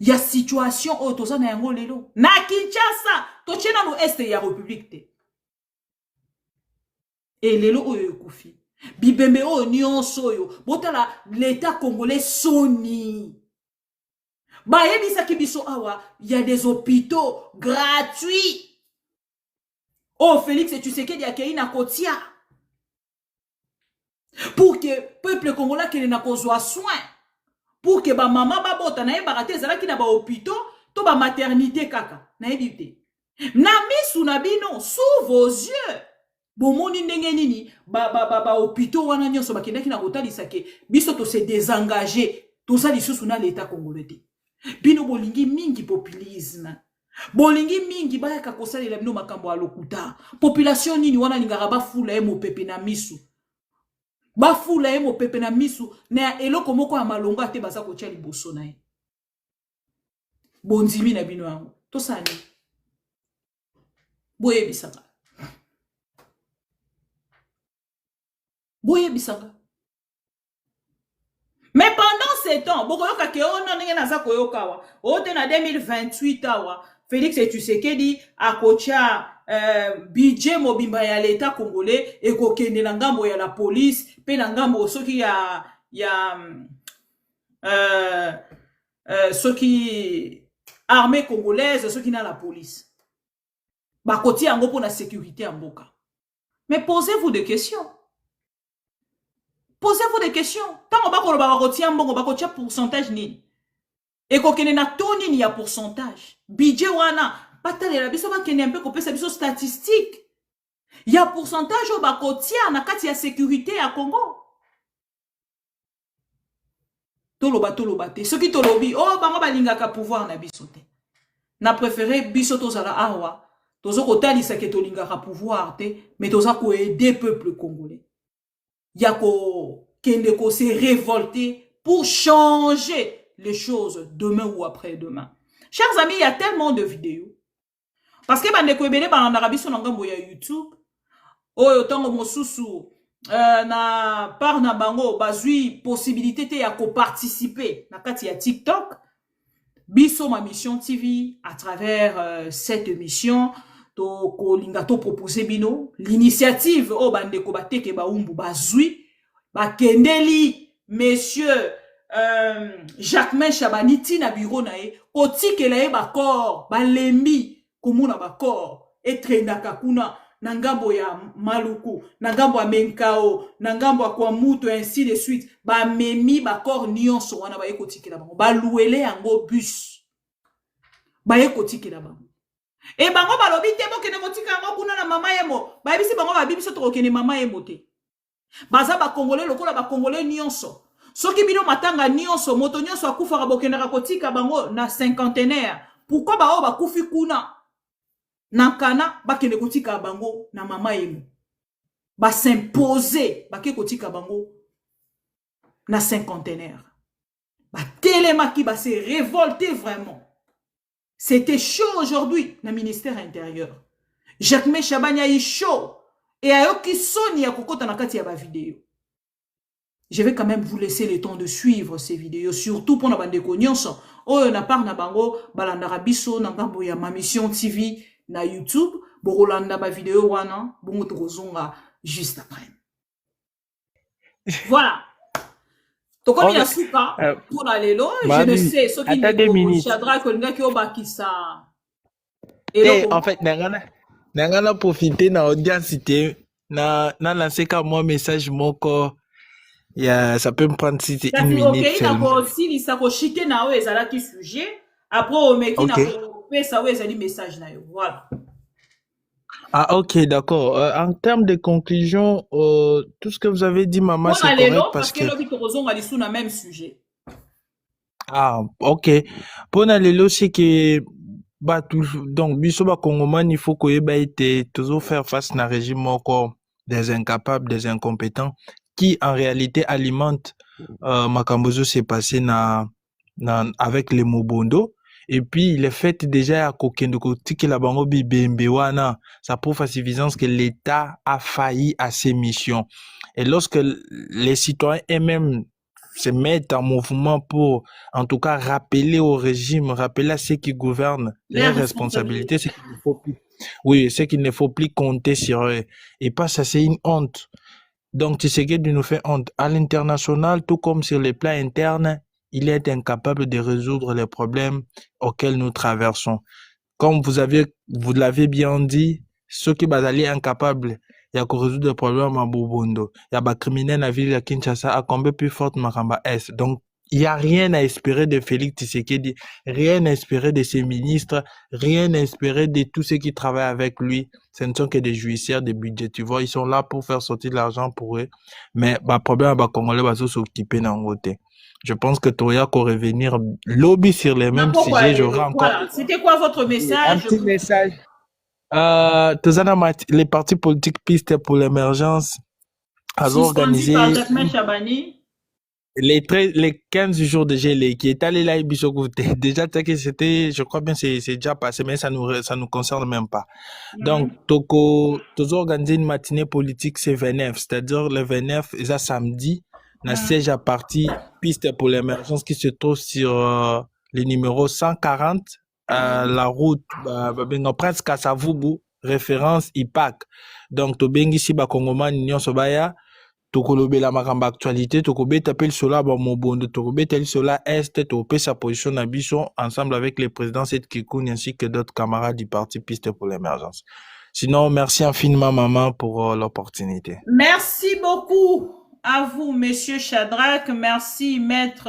C: Il y a situation au toza na yango lelo na Kinshasa tochena no este ya république te. Et lelo oyo ekufi bibembe oyo nyonso oyo botala l'état congolais soni bayebisaki biso awa il y a des hôpitaux gratuits. Oh Félix Tshisekedi akei na kotia pour que peuple congolais kele na kozwa soin, pour que ba mama ba bota na yeba te ezalaki na ba hôpitaux to ba maternité kaka na yebi te na misu na bino sous vos yeux bomoni ndenge nini ba hôpitaux wana nyonso bakendaki na kotalisa ke biso to se désengager to ça lisusu na l'état congolais te. Bino bolingi mingi populisme bolingi mingi bayaka kosalela bino makambo ya lokuta population nini wana lingaka bafula ye mopepe na misu bafula ye mopepe na misu na eloko moko ya malonga te baza kotia liboso na ye bondimi na bino yango tosani boye bisanga mais pendant ce temps bokoyoka ke ono ndenge naza koyoka wa ote na 2028 awa Félix Tshisekedi akocha budget mobimba ya l'état congolais et kokende na ngambo ya la police pe na ngambo soki soki armée congolaise soki na la police bakoti yango pour la sécurité en mboka. Mais posez-vous des questions. Posez-vous des questions. Tant on va qu'on va retirer mbongo bakotia pourcentage ni et kokende na toni ni ya pourcentage budget wana batalela biso bakende un peu kopesa biso statistique ya pourcentage au bakotia na kati ya sécurité ya Congo toloba te soki tolobi bango balingaka pouvoir na biso te na préféré biso tozala awa tozo kotalisa ke tolingaka pouvoir te mais toza ko aider peuple congolais ya ko kende ko se révolter pour changer les choses demain ou après-demain. Chers amis, il y a tellement de vidéos. Parce que bande ko ebele ba na rabiso na ngambo ya YouTube. Oyo tongo mosusu na par na bango bazui possibilité te ya ko participer na kati ya TikTok. Biso ma mission TV à travers cette émission to ko linga to proposer bino l'initiative bande ko bateke ba umbu bazui ba kendeli messieurs Jacquemain Chabaniti na bureau na ye otike la ye bakor balembi komuna bakor etrendaka kuna na ngambo ya Maluku na ngambo ya Menkao na ngambo ya Kwamutu ainsi de suite ba memi bakor nyonso wana ba ekotike la bango ba louele yango bus ba ekotike la bango e bango balobi te bo kene kotika yango kuna na mama yemo ba bisi bango ba bibiso to kene mama yemo te baza ba congolais lokola ba congolais nyonso. Soki bino matanga nyonso moto nyonso akufaka bokendaka kotika bango na cinquantenaire. Pourquoi bakufi kuna na kana bakende kotika bango na mama yemo ba s'imposer bake kotika bango na cinquantenaire ba telemaki ba se révolter vraiment. C'était chaud aujourd'hui na ministère intérieur. Jacquemain Chabanya est chaud et ayoki soni ya kokota na kati ya ba vidéo. Je vais quand même vous laisser le temps de suivre ces vidéos, surtout pour la bande de nyonso. Na par na bango, balandara biso, na ngambo ya ma mission TV, na YouTube, borolanda ba vidéo wana, bongo tokozonga juste après. Voilà. Tokomi na suka, pour la lelo, je ne sais, ce qui n'est pas Chadra Kolinga ki obakisa.
H: En fait, nangana profiter na audience na lancé comme moi message moko ça peut me prendre si c'est une
C: Kasi
H: minute
C: ok, na
H: seulement.
C: ko silisa ko shite na yo ezalaki sujet. Après omeki na
H: Ok.
C: ko pesa yo ezali message na yo. Voilà.
H: Ah, ok, d'accord. En termes de conclusion, tout ce que vous avez dit, maman,
C: Bon
H: c'est
C: lelo
H: correct
C: parce
H: parce
C: que
H: que
C: lobi tokozonga lisu na même sujet.
H: ah, ok. Pona lelo c'est que bah donc biso ba Congomani il faut koyeba ete toujours faire face na régime moko des incapables, des incompétents qui en réalité alimentent makambo zo s'est passé avec les Mobondo. Et puis le fait déjà à kokende kotikela bango bibembe wana, ça prouve à suffisance que l'État a failli à ses missions. Et lorsque les citoyens eux-mêmes se mettent en mouvement pour, en tout cas, rappeler au régime, rappeler à ceux qui gouvernent
C: Les
H: leurs responsabilités, c'est qu'il ne faut plus, oui, c'est qu'il ne faut plus compter sur eux. Et pas ça, c'est une honte. Donc, Tshisekedi nous fait honte. À l'international, tout comme sur les plans internes, il est incapable de résoudre les problèmes auxquels nous traversons. Comme vous l'avez bien dit, ceux qui sont incapables, il y a résoudre des problèmes à Bobondo. Il y a des criminels à la ville de Kinshasa à combien plus forte Makamba Est. Donc, il n'y a rien à espérer de Félix Tshisekedi, rien à espérer de ses ministres, rien à espérer de tous ceux qui travaillent avec lui. Ce ne sont que des jouisseurs des budgets. Tu vois, ils sont là pour faire sortir de l'argent pour eux. Mais, le problème, les Congolais va s'occuper d'un côté. Je pense que Toya qu'on revenir lobby sur les mêmes sujets. J'aurai encore.
C: Voilà. C'était quoi votre message?
H: Un petit message. Les partis politiques pistes pour l'émergence ont organisé
C: par Jacquemin Chabani.
H: les 15 jours de gelé qui est allé là et Bissogoute. Déjà, c'était, je crois bien, c'est déjà passé, mais ça nous concerne même pas. Donc, Toko, organisé une matinée politique, c'est 29, c'est-à-dire le 29, c'est samedi, na siège à parti piste pour l'émergence qui se trouve sur le numéro 140, la route, Prince Kassavubu, référence IPAC. Donc, Tobengi Siba Kongoman, Union Sobaya, tokolobela makambo actualité tokobeta pe sola ba mobondo tokobeta sola est topé sa position na biso ensemble avec les présidents Seth Kikoun ainsi que d'autres camarades du parti Piste pour l'émergence. Sinon, merci infiniment maman pour l'opportunité.
C: Merci beaucoup à vous monsieur Shadrach, merci maître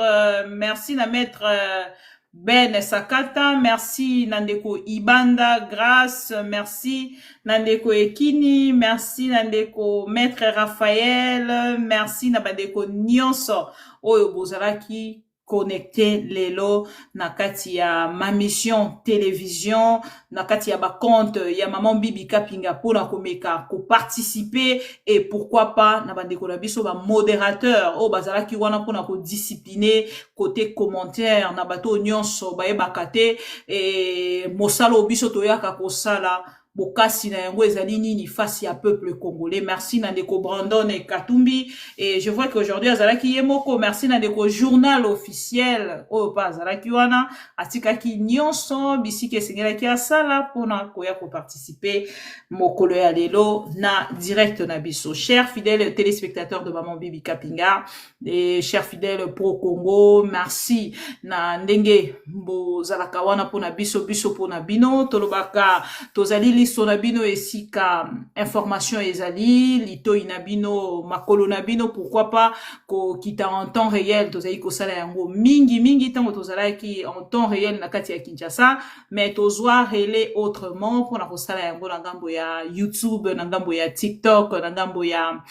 C: Ben Sakata, merci Nandeko Ibanda, grâce, merci Nandeko Ekini, merci Nandeko Maître Raphaël, merci Nabandeko Nyonso, Oyo Bozalaki, connecté lelo nakati ya ma mission télévision nakati ya ba compte ya maman Bibi Kapinga pour na komeka ko participer et pourquoi pas na bandeko na biso ba modérateur o bazala ki wana pour na ko discipliner côté commentaire na bato nyonso ba ebakate et mosalo biso toyaka ko sala bokasi na yango ezali nini face ya peuple congolais. Merci Nandeko Brandon et Katumbi, et je vois qu'aujourd'hui azalaki yemoko. Merci Nandeko journal officiel o pa azalaki wana atikaki nyonso bisike sengelaki asala pona koya ko participer mokolo ya lelo na direct na biso. Chers fidèles téléspectateurs de Maman Bibi Kapinga et chers fidèles pro Congo, merci na ndenge bozalaka wana pona biso pona bino tolobaka tozali listo na bino esika information ezali lito inabino makolo na bino, pourquoi pas ko kita en temps réel tozali ko sala yango mingi tango tozala ki en temps réel na kati ya Kinshasa, mais tozwa relais autrement pour na ko sala yango na ngambo ya YouTube, na ngambo ya TikTok, na ngambo ya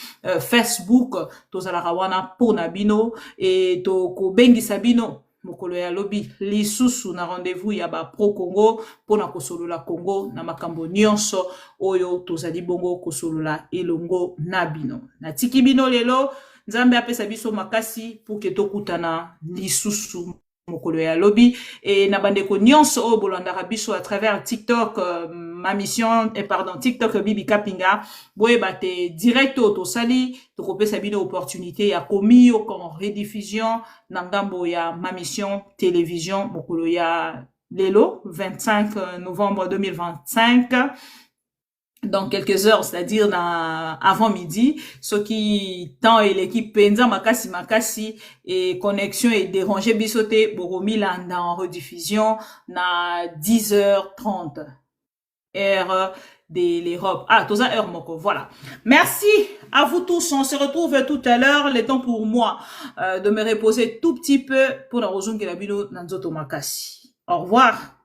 C: Facebook, tozala kawana pona bino et to ko bengisa bino mokolo ya lobi lisusu na rendez-vous ya ba pro Congo pona kosolola Congo na makambo nyonso oyo tozali bongo kosolola elongo na bino. Na tiki bino lelo Nzambe apesa biso makasi pour que tokutana lisusu mokolo ya lobi et na bandeko nyonso oyo bolandaka biso à travers TikTok, ma mission TikTok Bibi Kapinga boyeba te direct to sali tokopesa bino opportunité ya komi yo kon rediffusion na ngambo ya ma mission télévision mokolo ya lelo 25 novembre 2025 dans quelques heures, c'est-à-dire avant midi, ce qui temps et l'équipe penza makasi et connexion et déranger bisoté boromi landa en rediffusion na 10h30. heure de l'Europe. Ah, toza heure moko, voilà. Merci à vous tous. On se retrouve tout à l'heure. Le temps pour moi de me reposer tout petit peu pour la raison que la bino nanzoto makasi. Au revoir.